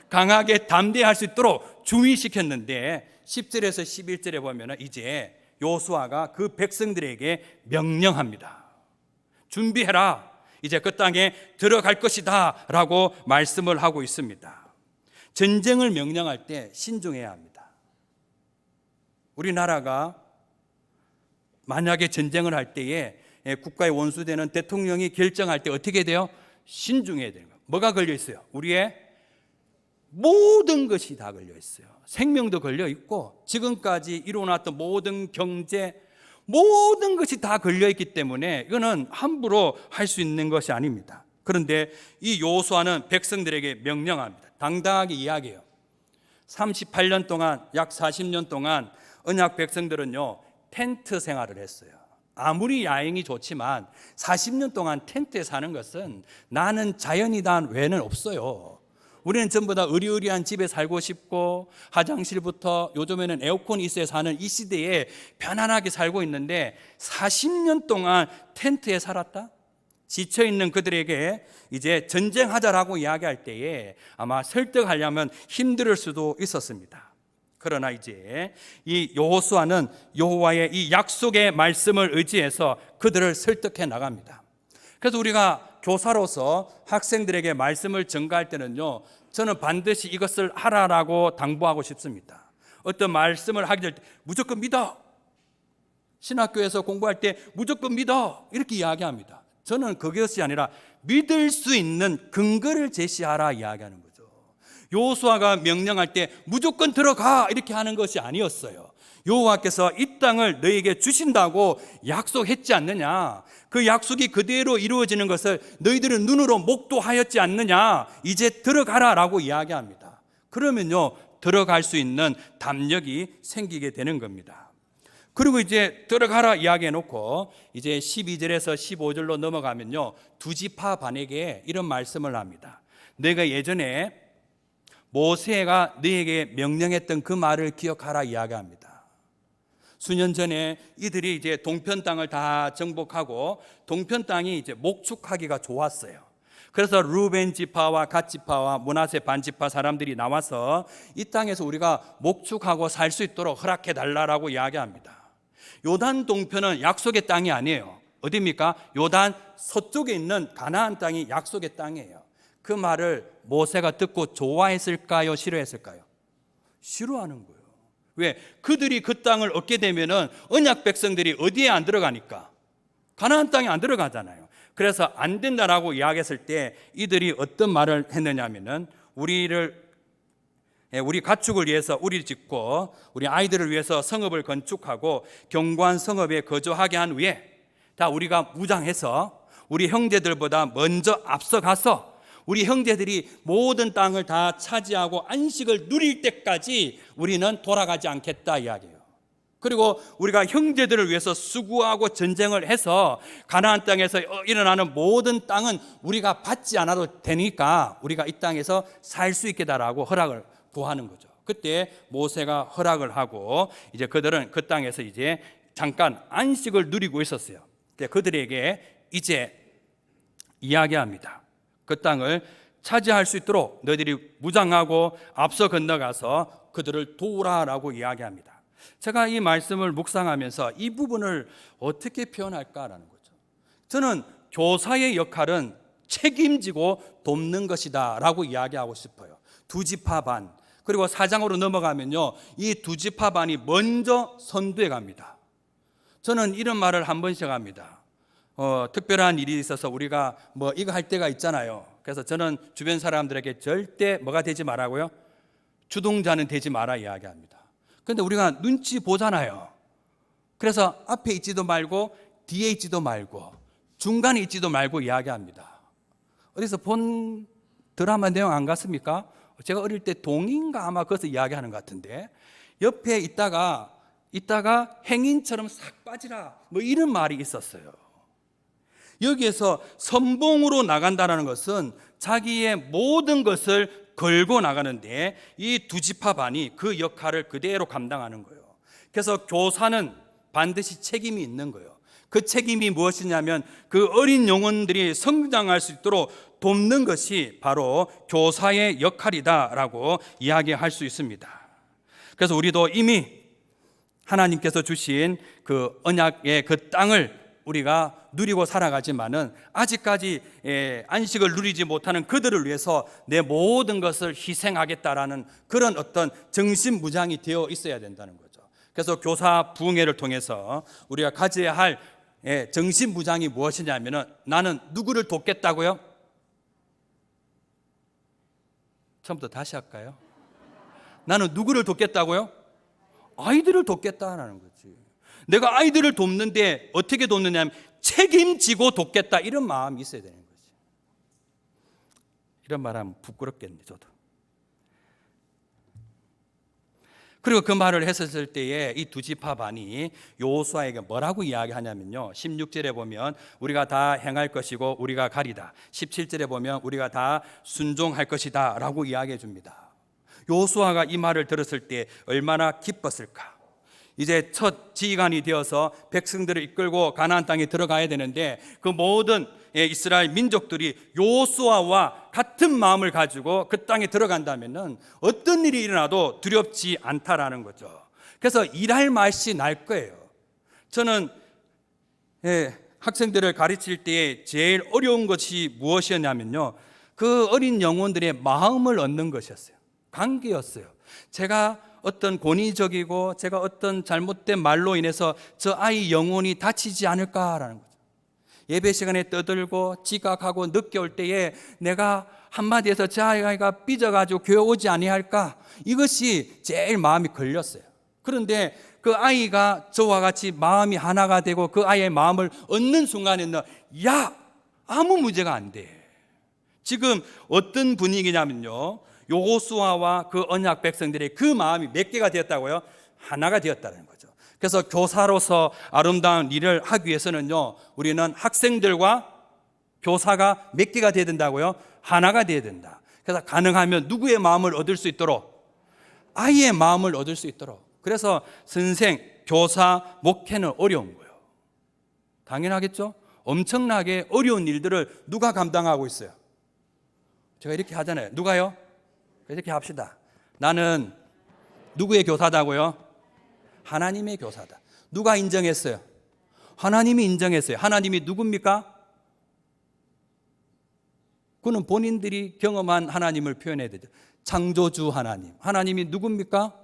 강하게 담대할 수 있도록 준비시켰는데 10절에서 11절에 보면 이제 여호수아가 그 백성들에게 명령합니다. 준비해라. 이제 그 땅에 들어갈 것이다 라고 말씀을 하고 있습니다. 전쟁을 명령할 때 신중해야 합니다. 우리나라가 만약에 전쟁을 할 때에 국가의 원수되는 대통령이 결정할 때 어떻게 돼요? 신중해야 돼요. 뭐가 걸려 있어요? 우리의 모든 것이 다 걸려 있어요. 생명도 걸려 있고 지금까지 이루어놨던 모든 경제, 모든 것이 다 걸려있기 때문에 이거는 함부로 할 수 있는 것이 아닙니다. 그런데 이 여호수아는 백성들에게 명령합니다. 당당하게 이야기해요. 38년 동안, 약 40년 동안 언약 백성들은요, 텐트 생활을 했어요. 아무리 야행이 좋지만 40년 동안 텐트에 사는 것은 나는 자연이다 외에는 없어요. 우리는 전부 다 으리으리한 집에 살고 싶고, 화장실부터 요즘에는 에어컨이 있어야 사는 이 시대에 편안하게 살고 있는데 40년 동안 텐트에 살았다? 지쳐있는 그들에게 이제 전쟁하자라고 이야기할 때에 아마 설득하려면 힘들 수도 있었습니다. 그러나 이제 이 여호수아는 여호와의 이 약속의 말씀을 의지해서 그들을 설득해 나갑니다. 그래서 우리가 교사로서 학생들에게 말씀을 전가할 때는요, 저는 반드시 이것을 하라라고 당부하고 싶습니다. 어떤 말씀을 하기 전 무조건 믿어, 신학교에서 공부할 때 무조건 믿어, 이렇게 이야기합니다. 저는 그것이 아니라 믿을 수 있는 근거를 제시하라 이야기하는 거죠. 여호수아가 명령할 때 무조건 들어가 이렇게 하는 것이 아니었어요. 여호와께서 이 땅을 너희에게 주신다고 약속했지 않느냐, 그 약속이 그대로 이루어지는 것을 너희들은 눈으로 목도하였지 않느냐, 이제 들어가라 라고 이야기합니다. 그러면요, 들어갈 수 있는 담력이 생기게 되는 겁니다. 그리고 이제 들어가라 이야기해 놓고 이제 12절에서 15절로 넘어가면요, 두 지파 반에게 이런 말씀을 합니다. 내가 예전에 모세가 너에게 명령했던 그 말을 기억하라 이야기합니다. 수년 전에 이들이 이제 동편 땅을 다 정복하고 동편 땅이 이제 목축하기가 좋았어요. 그래서 루벤 지파와 갓 지파와 므낫세 반 지파 사람들이 나와서 이 땅에서 우리가 목축하고 살 수 있도록 허락해 달라라고 이야기합니다. 요단 동편은 약속의 땅이 아니에요. 어디입니까? 요단 서쪽에 있는 가나안 땅이 약속의 땅이에요. 그 말을 모세가 듣고 좋아했을까요? 싫어했을까요? 싫어하는 거예요. 왜? 그들이 그 땅을 얻게 되면은 언약 백성들이 어디에 안 들어가니까? 가나안 땅에 안 들어가잖아요. 그래서 안 된다라고 이야기했을 때 이들이 어떤 말을 했느냐면은 우리 가축을 위해서 우리를 짓고 우리 아이들을 위해서 성읍을 건축하고 견고한 성읍에 거주하게 한 후에 다 우리가 무장해서 우리 형제들보다 먼저 앞서가서 우리 형제들이 모든 땅을 다 차지하고 안식을 누릴 때까지 우리는 돌아가지 않겠다 이야기해요. 그리고 우리가 형제들을 위해서 수고하고 전쟁을 해서 가나안 땅에서 일어나는 모든 땅은 우리가 받지 않아도 되니까 우리가 이 땅에서 살 수 있겠다라고 허락을 구하는 거죠. 그때 모세가 허락을 하고 이제 그들은 그 땅에서 이제 잠깐 안식을 누리고 있었어요. 그들에게 이제 이야기합니다. 그 땅을 차지할 수 있도록 너희들이 무장하고 앞서 건너가서 그들을 도우라라고 이야기합니다. 제가 이 말씀을 묵상하면서 이 부분을 어떻게 표현할까라는 거죠. 저는 교사의 역할은 책임지고 돕는 것이다 라고 이야기하고 싶어요. 두 지파 반, 그리고 4장으로 넘어가면요, 이 두 지파 반이 먼저 선두에 갑니다. 저는 이런 말을 한 번씩 합니다. 특별한 일이 있어서 우리가 뭐 이거 할 때가 있잖아요. 그래서 저는 주변 사람들에게 절대 뭐가 되지 말라고요? 주동자는 되지 마라 이야기합니다. 그런데 우리가 눈치 보잖아요. 그래서 앞에 있지도 말고 뒤에 있지도 말고 중간에 있지도 말고 이야기합니다. 어디서 본 드라마 내용 안 같습니까? 제가 어릴 때 동인가 아마 거기서 이야기하는 것 같은데 옆에 있다가 행인처럼 싹 빠지라 뭐 이런 말이 있었어요. 여기에서 선봉으로 나간다는 것은 자기의 모든 것을 걸고 나가는데 이 두 지파 반이 그 역할을 그대로 감당하는 거예요. 그래서 교사는 반드시 책임이 있는 거예요. 그 책임이 무엇이냐면 그 어린 영혼들이 성장할 수 있도록 돕는 것이 바로 교사의 역할이다라고 이야기할 수 있습니다. 그래서 우리도 이미 하나님께서 주신 그 언약의 그 땅을 우리가 누리고 살아가지만은 아직까지 안식을 누리지 못하는 그들을 위해서 내 모든 것을 희생하겠다라는 그런 어떤 정신무장이 되어 있어야 된다는 거죠. 그래서 교사 부흥회를 통해서 우리가 가져야 할 정신무장이 무엇이냐면은 나는 누구를 돕겠다고요? 처음부터 다시 할까요? 나는 누구를 돕겠다고요? 아이들을 돕겠다는 거지. 내가 아이들을 돕는데 어떻게 돕느냐 하면 책임지고 돕겠다, 이런 마음이 있어야 되는 거지. 이런 말하면 부끄럽겠네, 저도. 그리고 그 말을 했었을 때에 이 두 지파 반이 여호수아에게 뭐라고 이야기하냐면요, 16절에 보면 우리가 다 행할 것이고 우리가 가리다, 17절에 보면 우리가 다 순종할 것이다 라고 이야기해 줍니다. 여호수아가 이 말을 들었을 때 얼마나 기뻤을까. 이제 첫 지휘관이 되어서 백성들을 이끌고 가나안 땅에 들어가야 되는데, 그 모든 이스라엘 민족들이 여호수아와 같은 마음을 가지고 그 땅에 들어간다면은 어떤 일이 일어나도 두렵지 않다라는 거죠. 그래서 일할 맛이 날 거예요. 저는 학생들을 가르칠 때 제일 어려운 것이 무엇이었냐면요, 그 어린 영혼들의 마음을 얻는 것이었어요. 관계였어요. 제가 어떤 권위적이고 제가 어떤 잘못된 말로 인해서 저 아이 영혼이 다치지 않을까라는 거죠. 예배 시간에 떠들고 지각하고 늦게 올 때에 내가 한마디에서 저 아이가 삐져가지고 교회 오지 아니할까, 이것이 제일 마음이 걸렸어요. 그런데 그 아이가 저와 같이 마음이 하나가 되고 그 아이의 마음을 얻는 순간에는 야, 아무 문제가 안 돼. 지금 어떤 분위기냐면요, 여호수아와 그 언약 백성들의 그 마음이 몇 개가 되었다고요? 하나가 되었다는 거죠. 그래서 교사로서 아름다운 일을 하기 위해서는요, 우리는 학생들과 교사가 몇 개가 되어야 된다고요? 하나가 되어야 된다. 그래서 가능하면 누구의 마음을 얻을 수 있도록? 아이의 마음을 얻을 수 있도록. 그래서 선생, 교사, 목회는 어려운 거예요. 당연하겠죠? 엄청나게 어려운 일들을 누가 감당하고 있어요? 제가 이렇게 하잖아요. 누가요? 이렇게 합시다. 나는 누구의 교사다고요? 하나님의 교사다. 누가 인정했어요? 하나님이 인정했어요. 하나님이 누굽니까? 그는 본인들이 경험한 하나님을 표현해야 되죠. 창조주 하나님. 하나님이 누굽니까?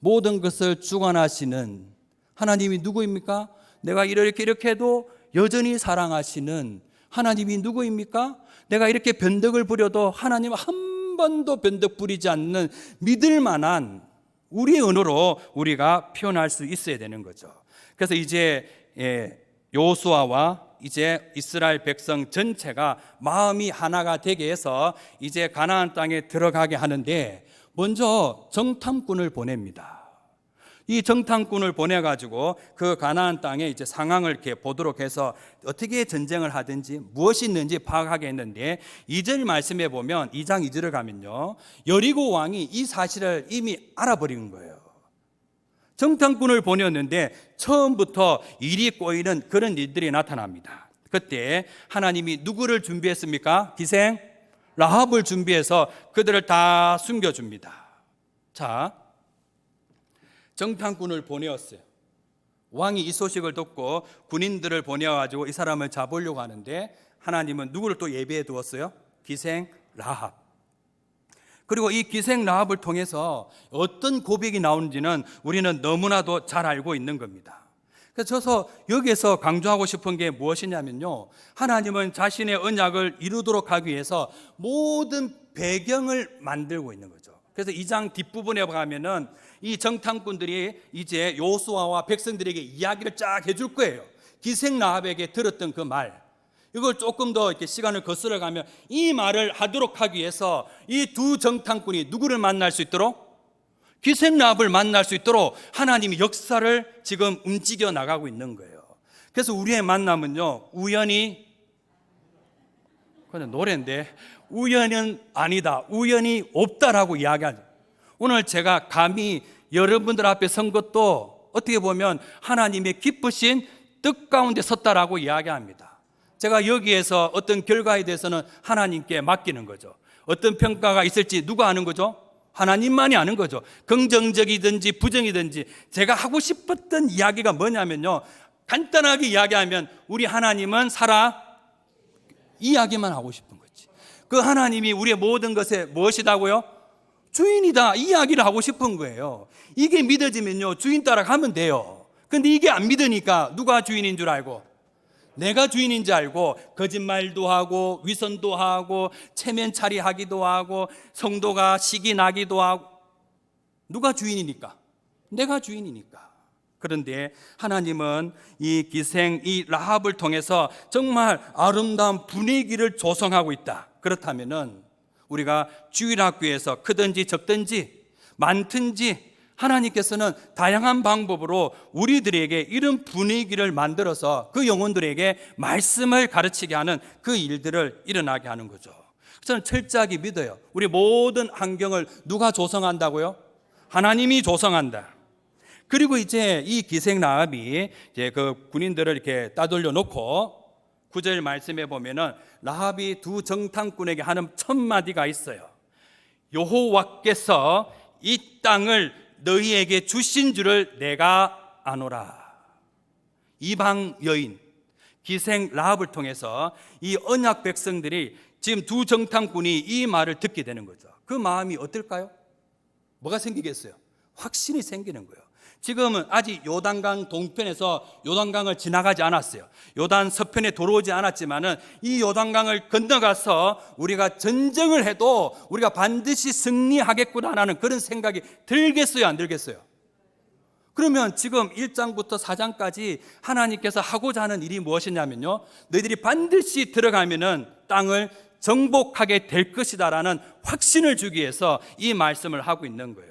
모든 것을 주관하시는 하나님이 누구입니까? 내가 이렇게 해도 여전히 사랑하시는 하나님이 누구입니까? 내가 이렇게 변덕을 부려도 하나님 한 번도 변덕 부리지 않는 믿을 만한 우리의 언어로 우리가 표현할 수 있어야 되는 거죠. 그래서 이제 여호수아와 이제 이스라엘 백성 전체가 마음이 하나가 되게 해서 이제 가나안 땅에 들어가게 하는데, 먼저 정탐꾼을 보냅니다. 이 정탐꾼을 보내가지고 그 가나안 땅에 이제 상황을 이렇게 보도록 해서 어떻게 전쟁을 하든지 무엇이 있는지 파악하게 했는데, 2절 말씀에 보면 2장 2절을 가면요, 여리고 왕이 이 사실을 이미 알아버린 거예요. 정탐꾼을 보냈는데 처음부터 일이 꼬이는 그런 일들이 나타납니다. 그때 하나님이 누구를 준비했습니까? 기생 라합을 준비해서 그들을 다 숨겨줍니다. 자, 정탐꾼을 보내었어요. 왕이 이 소식을 듣고 군인들을 보내가지고 이 사람을 잡으려고 하는데, 하나님은 누구를 또 예비해 두었어요? 기생 라합. 그리고 이 기생 라합을 통해서 어떤 고백이 나오는지는 우리는 너무나도 잘 알고 있는 겁니다. 그래서 여기에서 강조하고 싶은 게 무엇이냐면요, 하나님은 자신의 언약을 이루도록 하기 위해서 모든 배경을 만들고 있는 거죠. 그래서 2장 뒷부분에 가면은 이 정탐꾼들이 이제 여호수아와 백성들에게 이야기를 쫙 해줄 거예요. 기생 라합에게 들었던 그 말, 이걸 조금 더 이렇게 시간을 거슬러 가면 이 말을 하도록 하기 위해서 이 두 정탐꾼이 누구를 만날 수 있도록? 기생 라합을 만날 수 있도록 하나님이 역사를 지금 움직여 나가고 있는 거예요. 그래서 우리의 만남은요, 우연히, 그건 노래인데, 우연은 아니다, 우연이 없다라고 이야기하죠. 오늘 제가 감히 여러분들 앞에 선 것도 어떻게 보면 하나님의 기쁘신 뜻 가운데 섰다라고 이야기합니다. 제가 여기에서 어떤 결과에 대해서는 하나님께 맡기는 거죠. 어떤 평가가 있을지 누가 아는 거죠? 하나님만이 아는 거죠. 긍정적이든지 부정이든지. 제가 하고 싶었던 이야기가 뭐냐면요, 간단하게 이야기하면 우리 하나님은 살아, 이야기만 하고 싶은 거지. 그 하나님이 우리의 모든 것에 무엇이다고요? 주인이다, 이 이야기를 하고 싶은 거예요. 이게 믿어지면요, 주인 따라가면 돼요. 근데 이게 안 믿으니까 누가 주인인 줄 알고, 내가 주인인 줄 알고 거짓말도 하고 위선도 하고 체면 차리하기도 하고 성도가 시기 나기도 하고. 누가 주인이니까? 내가 주인이니까. 그런데 하나님은 이 기생, 이 라합을 통해서 정말 아름다운 분위기를 조성하고 있다. 그렇다면은 우리가 주일학교에서 크든지 적든지 많든지 하나님께서는 다양한 방법으로 우리들에게 이런 분위기를 만들어서 그 영혼들에게 말씀을 가르치게 하는 그 일들을 일어나게 하는 거죠. 저는 철저하게 믿어요. 우리 모든 환경을 누가 조성한다고요? 하나님이 조성한다. 그리고 이제 이 기생 라합이 이제 그 군인들을 이렇게 따돌려 놓고 9절 말씀에 보면은 라합이 두 정탐꾼에게 하는 첫 마디가 있어요. 여호와께서 이 땅을 너희에게 주신 줄을 내가 아노라. 이방 여인 기생 라합을 통해서 이 언약 백성들이 지금 두 정탐꾼이 이 말을 듣게 되는 거죠. 그 마음이 어떨까요? 뭐가 생기겠어요? 확신이 생기는 거예요. 지금은 아직 요단강 동편에서 요단강을 지나가지 않았어요. 요단 서편에 들어오지 않았지만은 이 요단강을 건너가서 우리가 전쟁을 해도 우리가 반드시 승리하겠구나라는 그런 생각이 들겠어요, 안 들겠어요? 그러면 지금 1장부터 4장까지 하나님께서 하고자 하는 일이 무엇이냐면요, 너희들이 반드시 들어가면은 땅을 정복하게 될 것이다라는 확신을 주기 위해서 이 말씀을 하고 있는 거예요.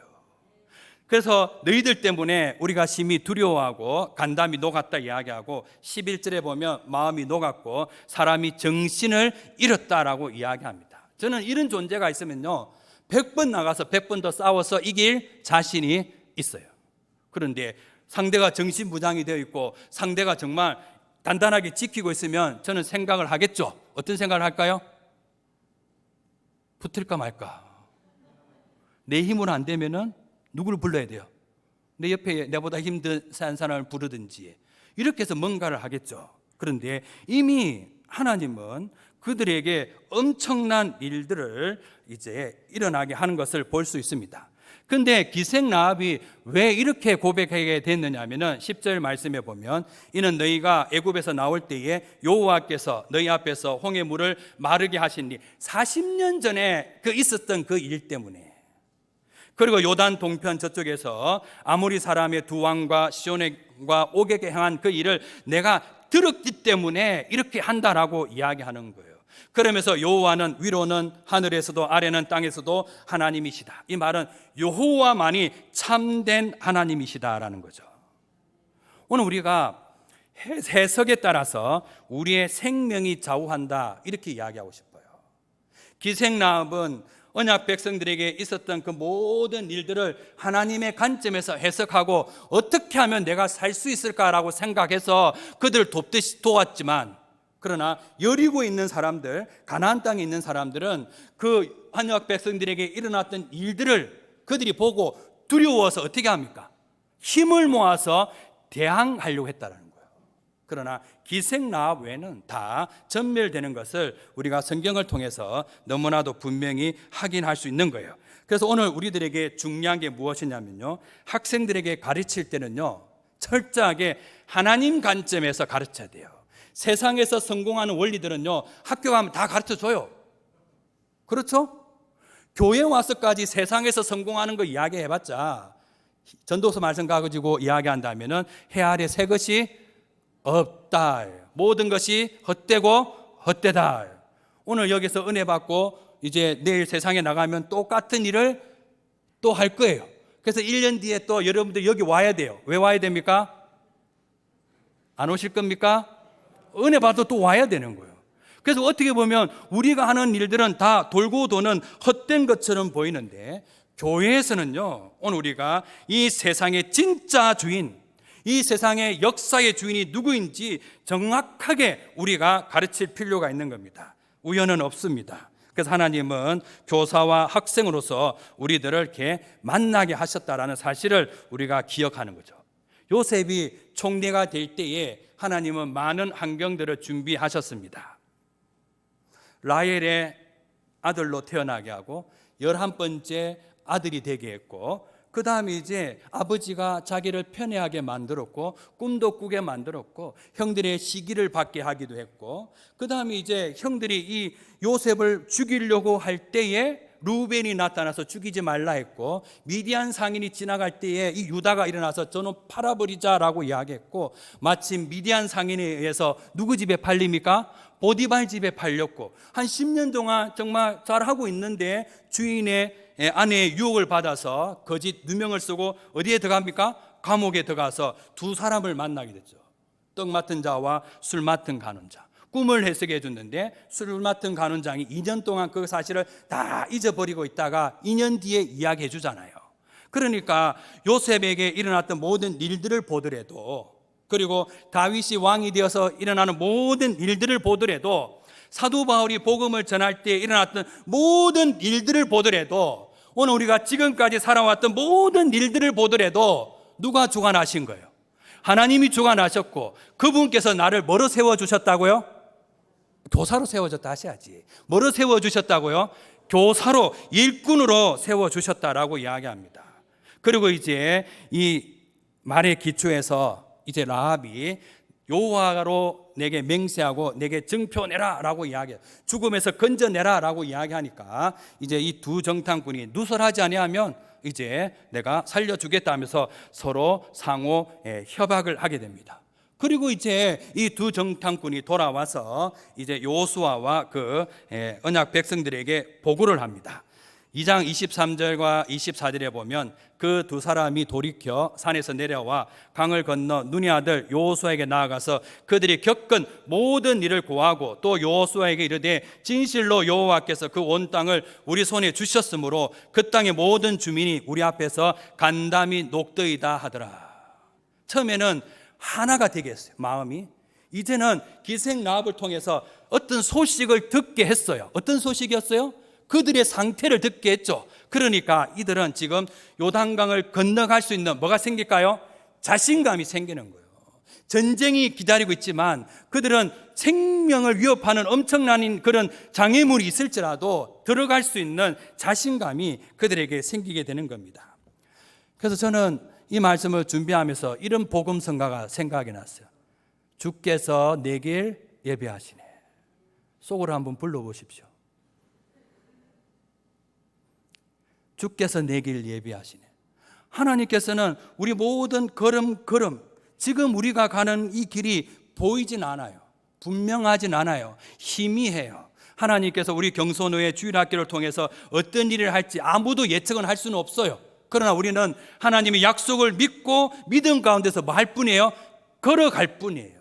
그래서 너희들 때문에 우리가 심히 두려워하고 간담이 녹았다 이야기하고 11절에 보면 마음이 녹았고 사람이 정신을 잃었다라고 이야기합니다. 저는 이런 존재가 있으면요 100번 나가서 100번 더 싸워서 이길 자신이 있어요. 그런데 상대가 정신부장이 되어 있고 상대가 정말 단단하게 지키고 있으면 저는 생각을 하겠죠. 어떤 생각을 할까요? 붙을까 말까. 내 힘으로 안 되면은 누구를 불러야 돼요? 내 옆에 내보다 힘든 사람을 부르든지 이렇게 해서 뭔가를 하겠죠. 그런데 이미 하나님은 그들에게 엄청난 일들을 이제 일어나게 하는 것을 볼 수 있습니다. 그런데 기생 라합이 왜 이렇게 고백하게 됐느냐 하면은 10절 말씀에 보면 이는 너희가 애굽에서 나올 때에 여호와께서 너희 앞에서 홍해 물을 마르게 하신 일 40년 전에 그 있었던 그 일 때문에, 그리고 요단 동편 저쪽에서 아모리 사람의 두 왕과 시온과 옥에게 행한 그 일을 내가 들었기 때문에 이렇게 한다라고 이야기하는 거예요. 그러면서 여호와는 위로는 하늘에서도 아래는 땅에서도 하나님이시다. 이 말은 여호와만이 참된 하나님이시다라는 거죠. 오늘 우리가 해석에 따라서 우리의 생명이 좌우한다 이렇게 이야기하고 싶어요. 기생 라합은 언약 백성들에게 있었던 그 모든 일들을 하나님의 관점에서 해석하고 어떻게 하면 내가 살 수 있을까라고 생각해서 그들을 돕듯이 도왔지만, 그러나 여리고에 있는 사람들, 가나안 땅에 있는 사람들은 그 언약 백성들에게 일어났던 일들을 그들이 보고 두려워서 어떻게 합니까? 힘을 모아서 대항하려고 했다는 거예요. 그러나 기생 라합 외에는 다 전멸되는 것을 우리가 성경을 통해서 너무나도 분명히 확인할 수 있는 거예요. 그래서 오늘 우리들에게 중요한 게 무엇이냐면요, 학생들에게 가르칠 때는요 철저하게 하나님 관점에서 가르쳐야 돼요. 세상에서 성공하는 원리들은요 학교 가면 다 가르쳐줘요. 그렇죠? 교회 와서까지 세상에서 성공하는 거 이야기해봤자 전도서 말씀 가지고 이야기한다면은 해 아래 새 것이 없다. 모든 것이 헛되고 헛되다. 오늘 여기서 은혜 받고 이제 내일 세상에 나가면 똑같은 일을 또 할 거예요. 그래서 1년 뒤에 또 여러분들 여기 와야 돼요. 왜 와야 됩니까? 안 오실 겁니까? 은혜 받아 또 와야 되는 거예요. 그래서 어떻게 보면 우리가 하는 일들은 다 돌고 도는 헛된 것처럼 보이는데, 교회에서는요 오늘 우리가 이 세상의 진짜 주인, 이 세상의 역사의 주인이 누구인지 정확하게 우리가 가르칠 필요가 있는 겁니다. 우연은 없습니다. 그래서 하나님은 교사와 학생으로서 우리들을 이렇게 만나게 하셨다라는 사실을 우리가 기억하는 거죠. 요셉이 총리가 될 때에 하나님은 많은 환경들을 준비하셨습니다. 라헬의 아들로 태어나게 하고 11번째 아들이 되게 했고, 그 다음에 이제 아버지가 자기를 편애하게 만들었고 꿈도 꾸게 만들었고 형들의 시기를 받게 하기도 했고, 그 다음에 이제 형들이 이 요셉을 죽이려고 할 때에 루벤이 나타나서 죽이지 말라 했고, 미디안 상인이 지나갈 때에 이 유다가 일어나서 저는 팔아버리자라고 이야기했고, 마침 미디안 상인에 의해서 누구 집에 팔립니까? 보디발 집에 팔렸고, 한 10년 동안 정말 잘하고 있는데 주인의 아내의 유혹을 받아서 거짓 누명을 쓰고 어디에 들어갑니까? 감옥에 들어가서 두 사람을 만나게 됐죠. 떡 맡은 자와 술 맡은 간원자. 꿈을 해석해 줬는데 술 맡은 간원장이 2년 동안 그 사실을 다 잊어버리고 있다가 2년 뒤에 이야기해 주잖아요. 그러니까 요셉에게 일어났던 모든 일들을 보더라도, 그리고 다윗이 왕이 되어서 일어나는 모든 일들을 보더라도, 사도 바울이 복음을 전할 때 일어났던 모든 일들을 보더라도, 오늘 우리가 지금까지 살아왔던 모든 일들을 보더라도 누가 주관하신 거예요? 하나님이 주관하셨고, 그분께서 나를 뭐로 세워주셨다고요? 교사로 세워줬다 하셔야지. 뭐로 세워주셨다고요? 교사로, 일꾼으로 세워주셨다라고 이야기합니다. 그리고 이제 이 말의 기초에서 이제 라합이 여호와로 내게 맹세하고 내게 증표내라 라고 이야기해요. 죽음에서 건져내라 라고 이야기하니까 이제 이 두 정탐꾼이 누설하지 아니하면 이제 내가 살려주겠다 하면서 서로 상호 협약을 하게 됩니다. 그리고 이제 이 두 정탐꾼이 돌아와서 이제 여호수아와 그 언약 백성들에게 보고를 합니다. 2장 23절과 24절에 보면 그 두 사람이 돌이켜 산에서 내려와 강을 건너 눈의 아들 여호수아에게 나아가서 그들이 겪은 모든 일을 고하고, 또 여호수아에게 이르되 진실로 여호와께서 그 온 땅을 우리 손에 주셨으므로 그 땅의 모든 주민이 우리 앞에서 간담이 녹더이다 하더라. 처음에는 하나가 되게 했어요, 마음이. 이제는 기생 라합을 통해서 어떤 소식을 듣게 했어요. 어떤 소식이었어요? 그들의 상태를 듣게 했죠. 그러니까 이들은 지금 요단강을 건너갈 수 있는 뭐가 생길까요? 자신감이 생기는 거예요. 전쟁이 기다리고 있지만 그들은 생명을 위협하는 엄청난 그런 장애물이 있을지라도 들어갈 수 있는 자신감이 그들에게 생기게 되는 겁니다. 그래서 저는 이 말씀을 준비하면서 이런 복음성가가 생각이 났어요. 주께서 내 길 예비하시네. 속으로 한번 불러보십시오. 주께서 내 길 예비하시네. 하나님께서는 우리 모든 걸음 지금 우리가 가는 이 길이 보이진 않아요. 분명하진 않아요. 희미해요. 하나님께서 우리 경소노예 주일학교를 통해서 어떤 일을 할지 아무도 예측은 할 수는 없어요. 그러나 우리는 하나님의 약속을 믿고 믿음 가운데서 뭐 할 뿐이에요? 걸어갈 뿐이에요.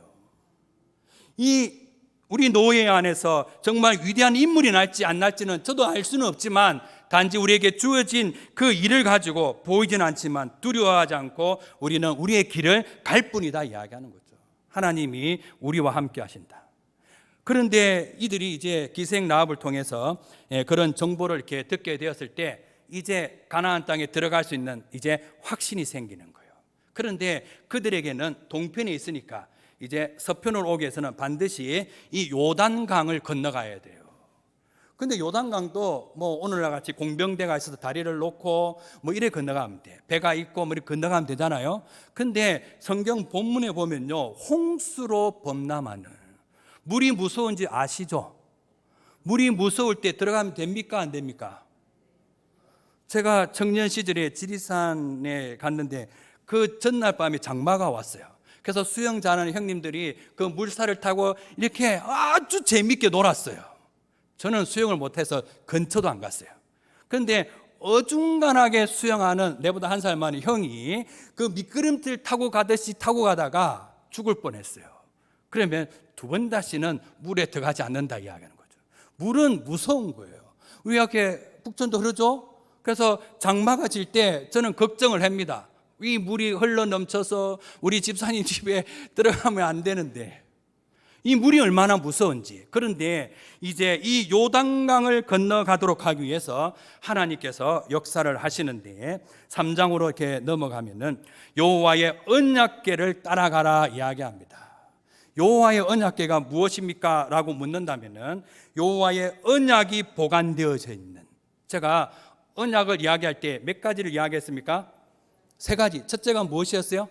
우리 노예 안에서 정말 위대한 인물이 날지 안 날지는 저도 알 수는 없지만, 단지 우리에게 주어진 그 일을 가지고 보이진 않지만 두려워하지 않고 우리는 우리의 길을 갈 뿐이다 이야기하는 거죠. 하나님이 우리와 함께 하신다. 그런데 이들이 이제 기생 라합을 통해서 그런 정보를 이렇게 듣게 되었을 때 이제 가나안 땅에 들어갈 수 있는 이제 확신이 생기는 거예요. 그런데 그들에게는 동편에 있으니까 이제 서편으로 오기 위해서는 반드시 이 요단강을 건너가야 돼요. 근데 요단강도 뭐 오늘날 같이 공병대가 있어서 다리를 놓고 뭐 이래 건너가면 돼. 배가 있고 뭐 이렇게 건너가면 되잖아요. 근데 성경 본문에 보면요, 홍수로 범람하는, 물이 무서운지 아시죠? 물이 무서울 때 들어가면 됩니까 안 됩니까? 제가 청년 시절에 지리산에 갔는데 그 전날 밤에 장마가 왔어요. 그래서 수영 잘하는 형님들이 그 물살을 타고 이렇게 아주 재밌게 놀았어요. 저는 수영을 못해서 근처도 안 갔어요. 그런데 어중간하게 수영하는 내보다 한 살 많은 형이 그 미끄럼틀 타고 가듯이 타고 가다가 죽을 뻔했어요. 그러면 두 번 다시는 물에 들어가지 않는다 이야기하는 거죠. 물은 무서운 거예요. 우리 이렇게 북촌도 흐르죠? 그래서 장마가 질 때 저는 걱정을 합니다. 이 물이 흘러 넘쳐서 우리 집사님 집에 들어가면 안 되는데, 이 물이 얼마나 무서운지. 그런데 이제 이 요단강을 건너가도록 하기 위해서 하나님께서 역사를 하시는데 3장으로 이렇게 넘어가면은 여호와의 언약궤를 따라가라 이야기합니다. 여호와의 언약궤가 무엇입니까? 라고 묻는다면은 여호와의 언약이 보관되어져 있는, 제가 언약을 이야기할 때 몇 가지를 이야기했습니까? 3가지. 첫째가 무엇이었어요?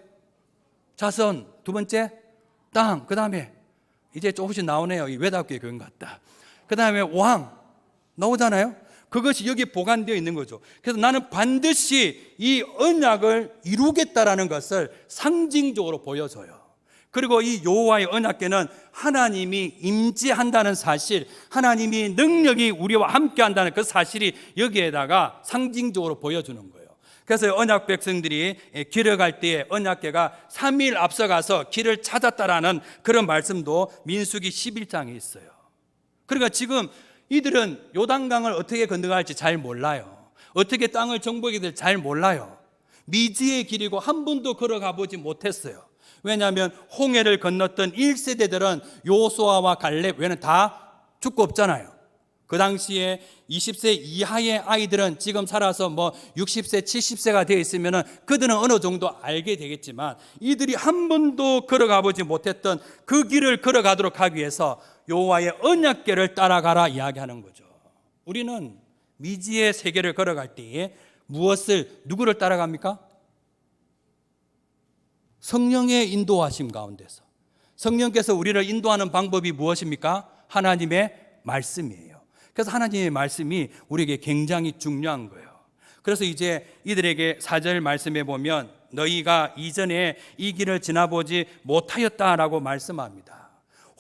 자선. 두 번째 땅. 그 다음에 이제 조금씩 나오네요. 이 외답교회 교인 같다. 그 다음에 왕 나오잖아요. 그것이 여기 보관되어 있는 거죠. 그래서 나는 반드시 이 언약을 이루겠다라는 것을 상징적으로 보여줘요. 그리고 이 여호와의 언약궤는 하나님이 임재한다는 사실, 하나님이 능력이 우리와 함께한다는 그 사실이 여기에다가 상징적으로 보여주는 거예요. 그래서 언약 백성들이 길을 갈 때에 언약궤가 3일 앞서가서 길을 찾았다라는 그런 말씀도 민수기 11장에 있어요. 그러니까 지금 이들은 요단강을 어떻게 건너갈지 잘 몰라요. 어떻게 땅을 정복해야 될지 잘 몰라요. 미지의 길이고 한 번도 걸어가 보지 못했어요. 왜냐하면 홍해를 건넜던 1세대들은 요수아와 갈렙 외에는 다 죽고 없잖아요. 그 당시에 20세 이하의 아이들은 지금 살아서 60세, 70세가 되어 있으면 그들은 어느 정도 알게 되겠지만 이들이 한 번도 걸어가 보지 못했던 그 길을 걸어가도록 하기 위해서 여호와의 언약궤를 따라가라 이야기하는 거죠. 우리는 미지의 세계를 걸어갈 때에 누구를 따라갑니까? 성령의 인도하심 가운데서. 성령께서 우리를 인도하는 방법이 무엇입니까? 하나님의 말씀이에요. 그래서 하나님의 말씀이 우리에게 굉장히 중요한 거예요. 그래서 이제 이들에게 4절 말씀해 보면 너희가 이전에 이 길을 지나보지 못하였다라고 말씀합니다.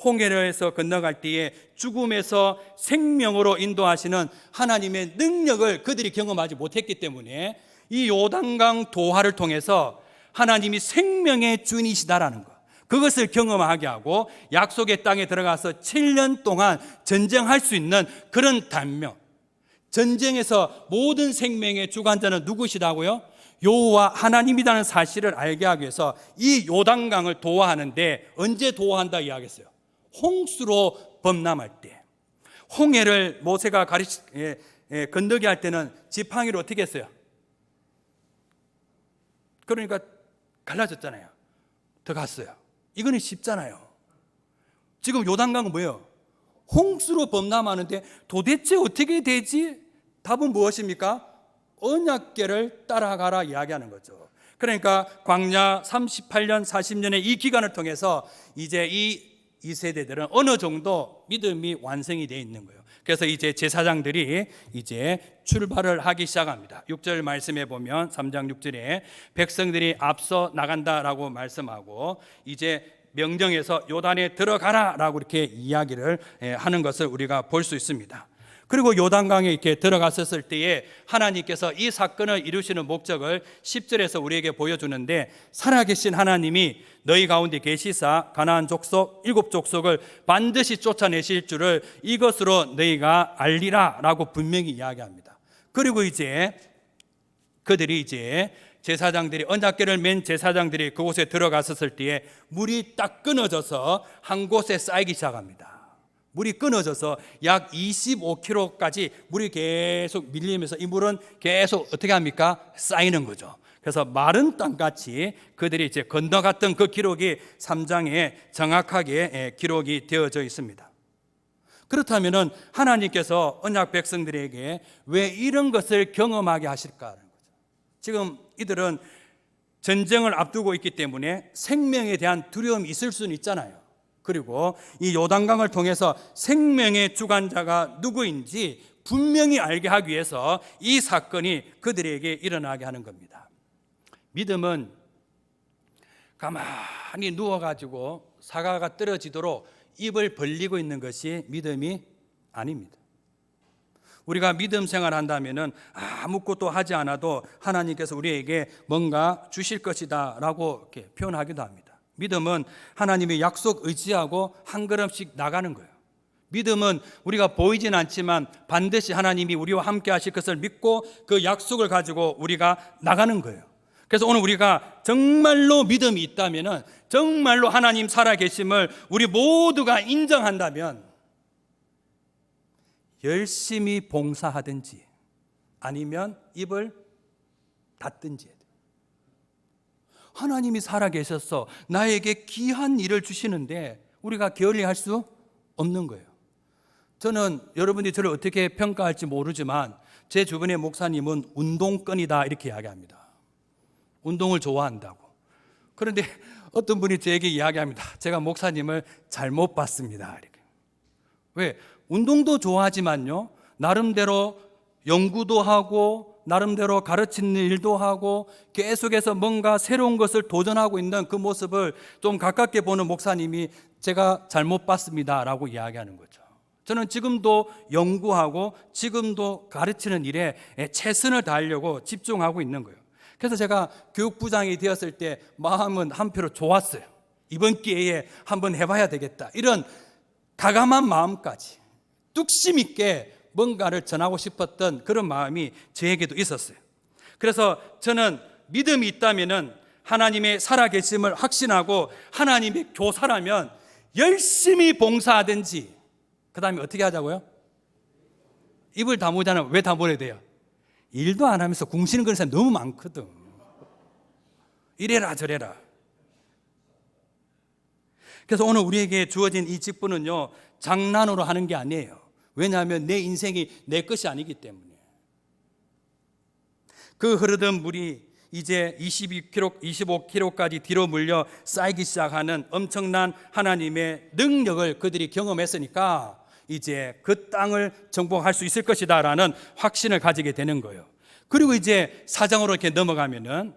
홍해에서 건너갈 때에 죽음에서 생명으로 인도하시는 하나님의 능력을 그들이 경험하지 못했기 때문에 이 요단강 도하를 통해서 하나님이 생명의 주인이시다라는 것, 그것을 경험하게 하고 약속의 땅에 들어가서 7년 동안 전쟁할 수 있는 그런 단명, 전쟁에서 모든 생명의 주관자는 누구시다고요? 여호와 하나님이라는 사실을 알게 하기 위해서 이 요단강을 도하하는데 언제 도하한다 이야기했어요? 홍수로 범람할 때. 홍해를 모세가 건너게 할 때는 지팡이로 어떻게 했어요? 그러니까 갈라졌잖아요. 더 갔어요. 이거는 쉽잖아요. 지금 요단강은 뭐예요? 홍수로 범람하는데 도대체 어떻게 되지? 답은 무엇입니까? 언약궤를 따라가라 이야기하는 거죠. 그러니까 광야 38년 40년의 이 기간을 통해서 이제 이 세대들은 어느 정도 믿음이 완성이 되어 있는 거예요. 그래서 이제 제사장들이 이제 출발을 하기 시작합니다. 6절 말씀해 보면 3장 6절에 백성들이 앞서 나간다라고 말씀하고 이제 명령해서 요단에 들어가라라고 이렇게 이야기를 하는 것을 우리가 볼 수 있습니다. 그리고 요단강에 이렇게 들어갔었을 때에 하나님께서 이 사건을 이루시는 목적을 10절에서 우리에게 보여주는데 살아계신 하나님이 너희 가운데 계시사 가나안 족속 7족속을 반드시 쫓아내실 줄을 이것으로 너희가 알리라 라고 분명히 이야기합니다. 그리고 이제 그들이 이제 제사장들이 언약궤를 맨 제사장들이 그곳에 들어갔었을 때에 물이 딱 끊어져서 한 곳에 쌓이기 시작합니다. 물이 끊어져서 약 25km까지 물이 계속 밀리면서 이 물은 계속 어떻게 합니까? 쌓이는 거죠. 그래서 마른 땅같이 그들이 이제 건너갔던 그 기록이 3장에 정확하게 기록이 되어져 있습니다. 그렇다면 하나님께서 언약 백성들에게 왜 이런 것을 경험하게 하실까? 지금 이들은 전쟁을 앞두고 있기 때문에 생명에 대한 두려움이 있을 수는 있잖아요. 그리고 이 요단강을 통해서 생명의 주관자가 누구인지 분명히 알게 하기 위해서 이 사건이 그들에게 일어나게 하는 겁니다. 믿음은 가만히 누워가지고 사과가 떨어지도록 입을 벌리고 있는 것이 믿음이 아닙니다. 우리가 믿음 생활한다면 아무것도 하지 않아도 하나님께서 우리에게 뭔가 주실 것이다 라고 이렇게 표현하기도 합니다. 믿음은 하나님의 약속 의지하고 한 걸음씩 나가는 거예요. 믿음은 우리가 보이진 않지만 반드시 하나님이 우리와 함께 하실 것을 믿고 그 약속을 가지고 우리가 나가는 거예요. 그래서 오늘 우리가 정말로 믿음이 있다면, 정말로 하나님 살아계심을 우리 모두가 인정한다면 열심히 봉사하든지 아니면 입을 닫든지 해야 돼요. 하나님이 살아계셔서 나에게 귀한 일을 주시는데 우리가 게을리할 수 없는 거예요. 저는 여러분들이 저를 어떻게 평가할지 모르지만 제 주변의 목사님은 운동권이다 이렇게 이야기합니다. 운동을 좋아한다고. 그런데 어떤 분이 저에게 이야기합니다. 제가 목사님을 잘못 봤습니다. 이렇게. 왜? 운동도 좋아하지만요, 나름대로 연구도 하고 나름대로 가르치는 일도 하고 계속해서 뭔가 새로운 것을 도전하고 있는 그 모습을 좀 가깝게 보는 목사님이 제가 잘못 봤습니다라고 이야기하는 거죠. 저는 지금도 연구하고 지금도 가르치는 일에 최선을 다하려고 집중하고 있는 거예요. 그래서 제가 교육부장이 되었을 때 마음은 한표로 좋았어요. 이번 기회에 한번 해봐야 되겠다. 이런 가감한 마음까지 뚝심 있게 뭔가를 전하고 싶었던 그런 마음이 저에게도 있었어요. 그래서 저는 믿음이 있다면 하나님의 살아계심을 확신하고 하나님의 교사라면 열심히 봉사하든지, 그 다음에 어떻게 하자고요? 입을 다물잖아요. 왜 다물어야 돼요? 일도 안 하면서 궁시는 그런 사람이 너무 많거든. 이래라 저래라. 그래서 오늘 우리에게 주어진 이 직분은요, 장난으로 하는 게 아니에요. 왜냐하면 내 인생이 내 것이 아니기 때문에. 그 흐르던 물이 이제 25km까지 뒤로 물려 쌓이기 시작하는 엄청난 하나님의 능력을 그들이 경험했으니까 이제 그 땅을 정복할 수 있을 것이다 라는 확신을 가지게 되는 거예요. 그리고 이제 4장으로 이렇게 넘어가면은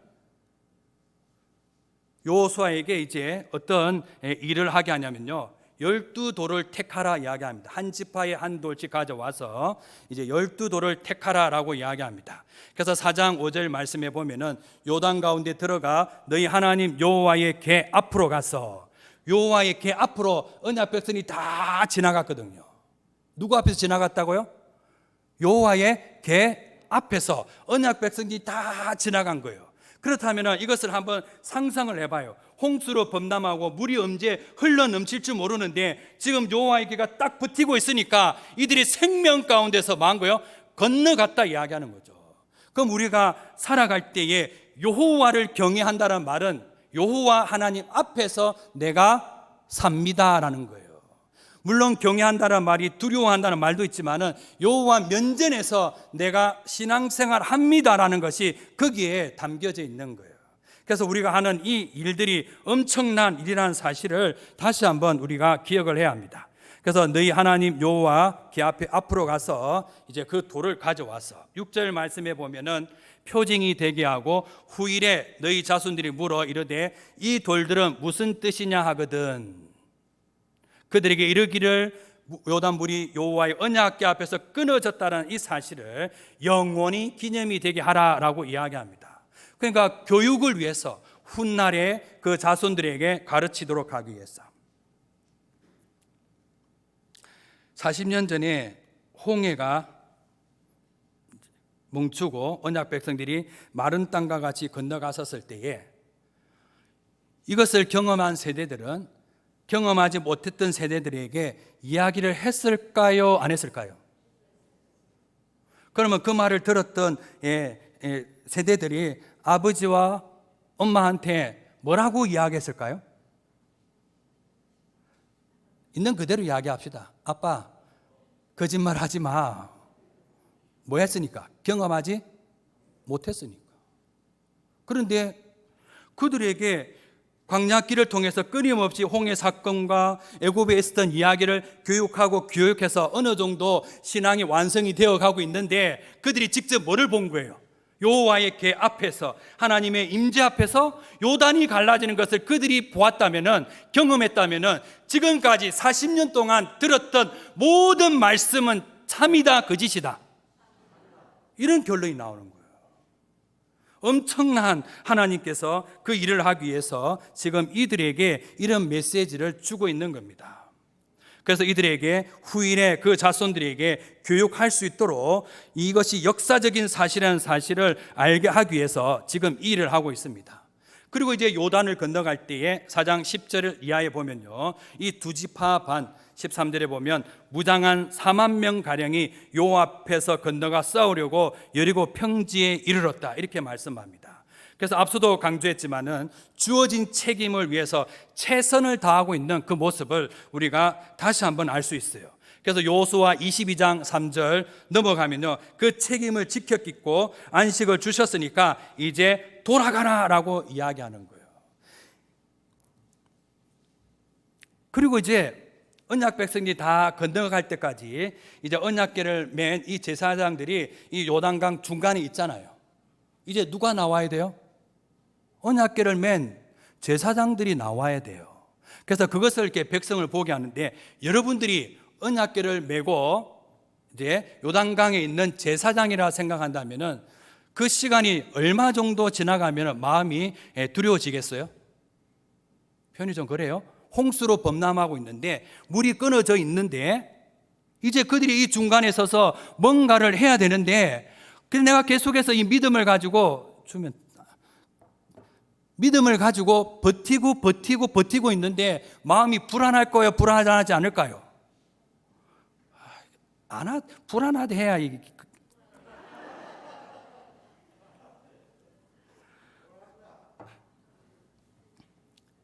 여호수아에게 이제 어떤 일을 하게 하냐면요, 12돌을 택하라 이야기합니다. 한 지파에 한 돌씩 가져와서 이제 12돌을 택하라라고 이야기합니다. 그래서 4장 5절 말씀에 보면은 요단 가운데 들어가 너희 하나님 여호와의 궤 앞으로 가서, 여호와의 궤 앞으로 언약 백성이 다 지나갔거든요. 누구 앞에서 지나갔다고요? 여호와의 궤 앞에서 언약 백성이 다 지나간 거예요. 그렇다면 이것을 한번 상상을 해봐요. 홍수로 범람하고 물이 언제 흘러 넘칠 줄 모르는데 지금 여호와의 궤가 딱 버티고 있으니까 이들이 생명 가운데서 만 거요, 건너갔다 이야기하는 거죠. 그럼 우리가 살아갈 때에 여호와를 경외한다는 말은 여호와 하나님 앞에서 내가 삽니다라는 거예요. 물론 경외한다는 말이 두려워한다는 말도 있지만은 여호와 면전에서 내가 신앙생활 합니다라는 것이 거기에 담겨져 있는 거예요. 그래서 우리가 하는 이 일들이 엄청난 일이라는 사실을 다시 한번 우리가 기억을 해야 합니다. 그래서 너희 하나님 여호와 궤 앞에 앞으로 가서 이제 그 돌을 가져와서 6절 말씀에 보면은 표징이 되게 하고 후일에 너희 자손들이 물어 이르되 이 돌들은 무슨 뜻이냐 하거든 그들에게 이르기를 요단물이 여호와의 언약궤 앞에서 끊어졌다는 이 사실을 영원히 기념이 되게 하라라고 이야기합니다. 그러니까 교육을 위해서 훗날에 그 자손들에게 가르치도록 하기 위해서. 40년 전에 홍해가 멈추고 언약 백성들이 마른 땅과 같이 건너갔었을 때에 이것을 경험한 세대들은 경험하지 못했던 세대들에게 이야기를 했을까요? 안 했을까요? 그러면 그 말을 들었던 세대들이 아버지와 엄마한테 뭐라고 이야기했을까요? 있는 그대로 이야기합시다. 아빠, 거짓말 하지 마. 뭐 했으니까? 경험하지 못했으니까. 그런데 그들에게 광야길을 통해서 끊임없이 홍해 사건과 애굽에 있었던 이야기를 교육하고 교육해서 어느 정도 신앙이 완성이 되어가고 있는데 그들이 직접 뭐를 본 거예요? 여호와의 궤 앞에서 하나님의 임재 앞에서 요단이 갈라지는 것을 그들이 보았다면은, 경험했다면은 지금까지 40년 동안 들었던 모든 말씀은 참이다 거짓이다 이런 결론이 나오는 거예요. 엄청난 하나님께서 그 일을 하기 위해서 지금 이들에게 이런 메시지를 주고 있는 겁니다. 그래서 이들에게 후일에 그 자손들에게 교육할 수 있도록 이것이 역사적인 사실이라는 사실을 알게 하기 위해서 지금 이 일을 하고 있습니다. 그리고 이제 요단을 건너갈 때에 4장 10절 이하에 보면요, 이 두 지파 반 13절에 보면 무장한 4만 명 가량이 요 앞에서 건너가 싸우려고 여리고 평지에 이르렀다 이렇게 말씀합니다. 그래서 앞서도 강조했지만은 주어진 책임을 위해서 최선을 다하고 있는 그 모습을 우리가 다시 한번 알 수 있어요. 그래서 여호수아 22장 3절 넘어가면요, 그 책임을 지켰고 안식을 주셨으니까 이제 돌아가라라고 이야기하는 거예요. 그리고 이제 언약 백성들이 다 건너갈 때까지 이제 언약궤를 맨 이 제사장들이 이 요단강 중간에 있잖아요. 이제 누가 나와야 돼요? 언약궤를 맨 제사장들이 나와야 돼요. 그래서 그것을 이렇게 백성을 보게 하는데, 여러분들이 언약궤를 메고 이제 요단강에 있는 제사장이라 생각한다면은 그 시간이 얼마 정도 지나가면 마음이 두려워지겠어요? 편히 좀 그래요. 홍수로 범람하고 있는데 물이 끊어져 있는데 이제 그들이 이 중간에 서서 뭔가를 해야 되는데, 그래서 내가 계속해서 이 믿음을 가지고 버티고 있는데 마음이 불안할 거예요? 불안하지 않을까요? 불안하다 해야 이게.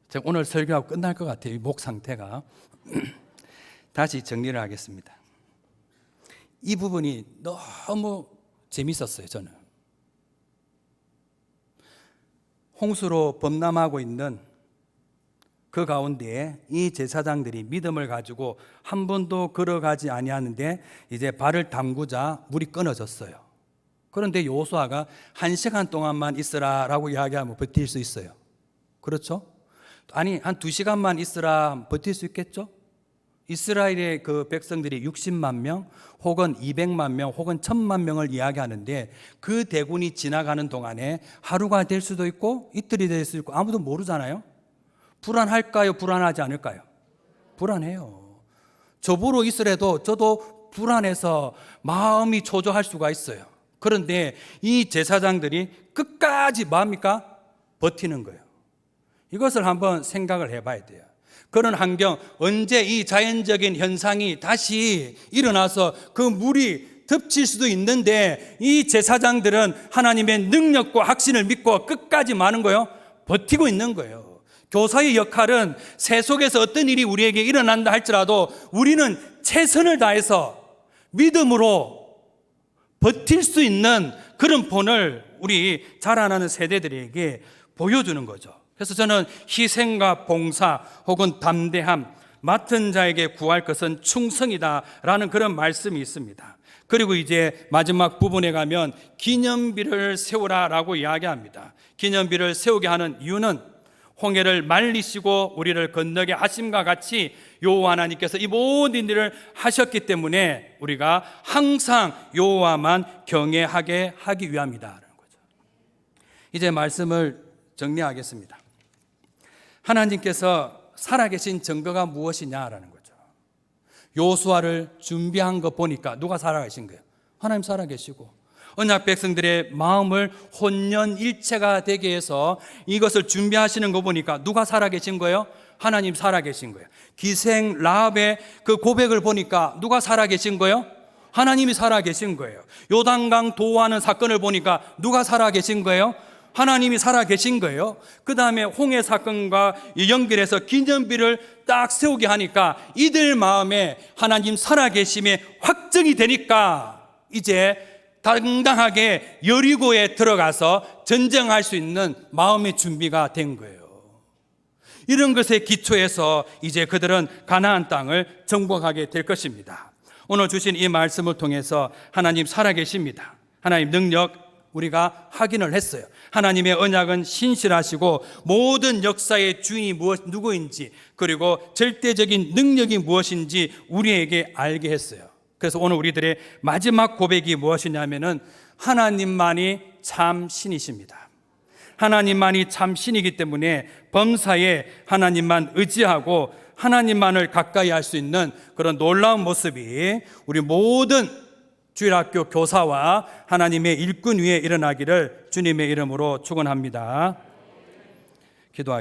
제가 오늘 설교하고 끝날 것 같아요. 이 목 상태가. 다시 정리를 하겠습니다. 이 부분이 너무 재밌었어요. 저는 홍수로 범람하고 있는 그 가운데 이 제사장들이 믿음을 가지고 한 번도 걸어가지 아니하는데 이제 발을 담그자 물이 끊어졌어요. 그런데 여호수아가 1시간 동안만 있으라라고 이야기하면 버틸 수 있어요. 그렇죠? 아니, 한 2시간만 있으라 버틸 수 있겠죠? 이스라엘의 그 백성들이 60만 명 혹은 200만 명 혹은 1000만 명을 이야기하는데, 그 대군이 지나가는 동안에 하루가 될 수도 있고 이틀이 될 수도 있고 아무도 모르잖아요. 불안할까요? 불안하지 않을까요? 불안해요. 저보러 있으래도 저도 불안해서 마음이 초조할 수가 있어요. 그런데 이 제사장들이 끝까지 뭡니까? 버티는 거예요. 이것을 한번 생각을 해봐야 돼요. 그런 환경, 언제 이 자연적인 현상이 다시 일어나서 그 물이 덮칠 수도 있는데, 이 제사장들은 하나님의 능력과 확신을 믿고 끝까지 마는 거예요. 버티고 있는 거예요. 교사의 역할은 새 속에서 어떤 일이 우리에게 일어난다 할지라도 우리는 최선을 다해서 믿음으로 버틸 수 있는 그런 본을 우리 자라나는 세대들에게 보여주는 거죠. 그래서 저는 희생과 봉사 혹은 담대함, 맡은 자에게 구할 것은 충성이다라는 그런 말씀이 있습니다. 그리고 이제 마지막 부분에 가면 기념비를 세우라라고 이야기합니다. 기념비를 세우게 하는 이유는 홍해를 말리시고 우리를 건너게 하심과 같이 여호와 하나님께서 이 모든 일을 하셨기 때문에 우리가 항상 여호와만 경외하게 하기 위함이다라는 거죠. 이제 말씀을 정리하겠습니다. 하나님께서 살아계신 증거가 무엇이냐라는 거죠. 여호수아를 준비한 거 보니까 누가 살아계신 거예요? 하나님 살아계시고, 언약 백성들의 마음을 혼연일체가 되게 해서 이것을 준비하시는 거 보니까 누가 살아계신 거예요? 하나님 살아계신 거예요. 기생 라합의 그 고백을 보니까 누가 살아계신 거예요? 하나님이 살아계신 거예요. 요단강 도하는 사건을 보니까 누가 살아계신 거예요? 하나님이 살아계신 거예요. 그 다음에 홍해 사건과 연결해서 기념비를 딱 세우게 하니까 이들 마음에 하나님 살아계심의 확증이 되니까 이제 당당하게 여리고에 들어가서 전쟁할 수 있는 마음의 준비가 된 거예요. 이런 것에 기초해서 이제 그들은 가나안 땅을 정복하게 될 것입니다. 오늘 주신 이 말씀을 통해서 하나님 살아계십니다. 하나님 능력 우리가 확인을 했어요. 하나님의 언약은 신실하시고 모든 역사의 주인이 누구인지, 그리고 절대적인 능력이 무엇인지 우리에게 알게 했어요. 그래서 오늘 우리들의 마지막 고백이 무엇이냐면은 하나님만이 참 신이십니다. 하나님만이 참 신이기 때문에 범사에 하나님만 의지하고 하나님만을 가까이 할 수 있는 그런 놀라운 모습이 우리 모든 주일학교 교사와 하나님의 일꾼 위에 일어나기를 주님의 이름으로 축원합니다. 기도하겠습니다.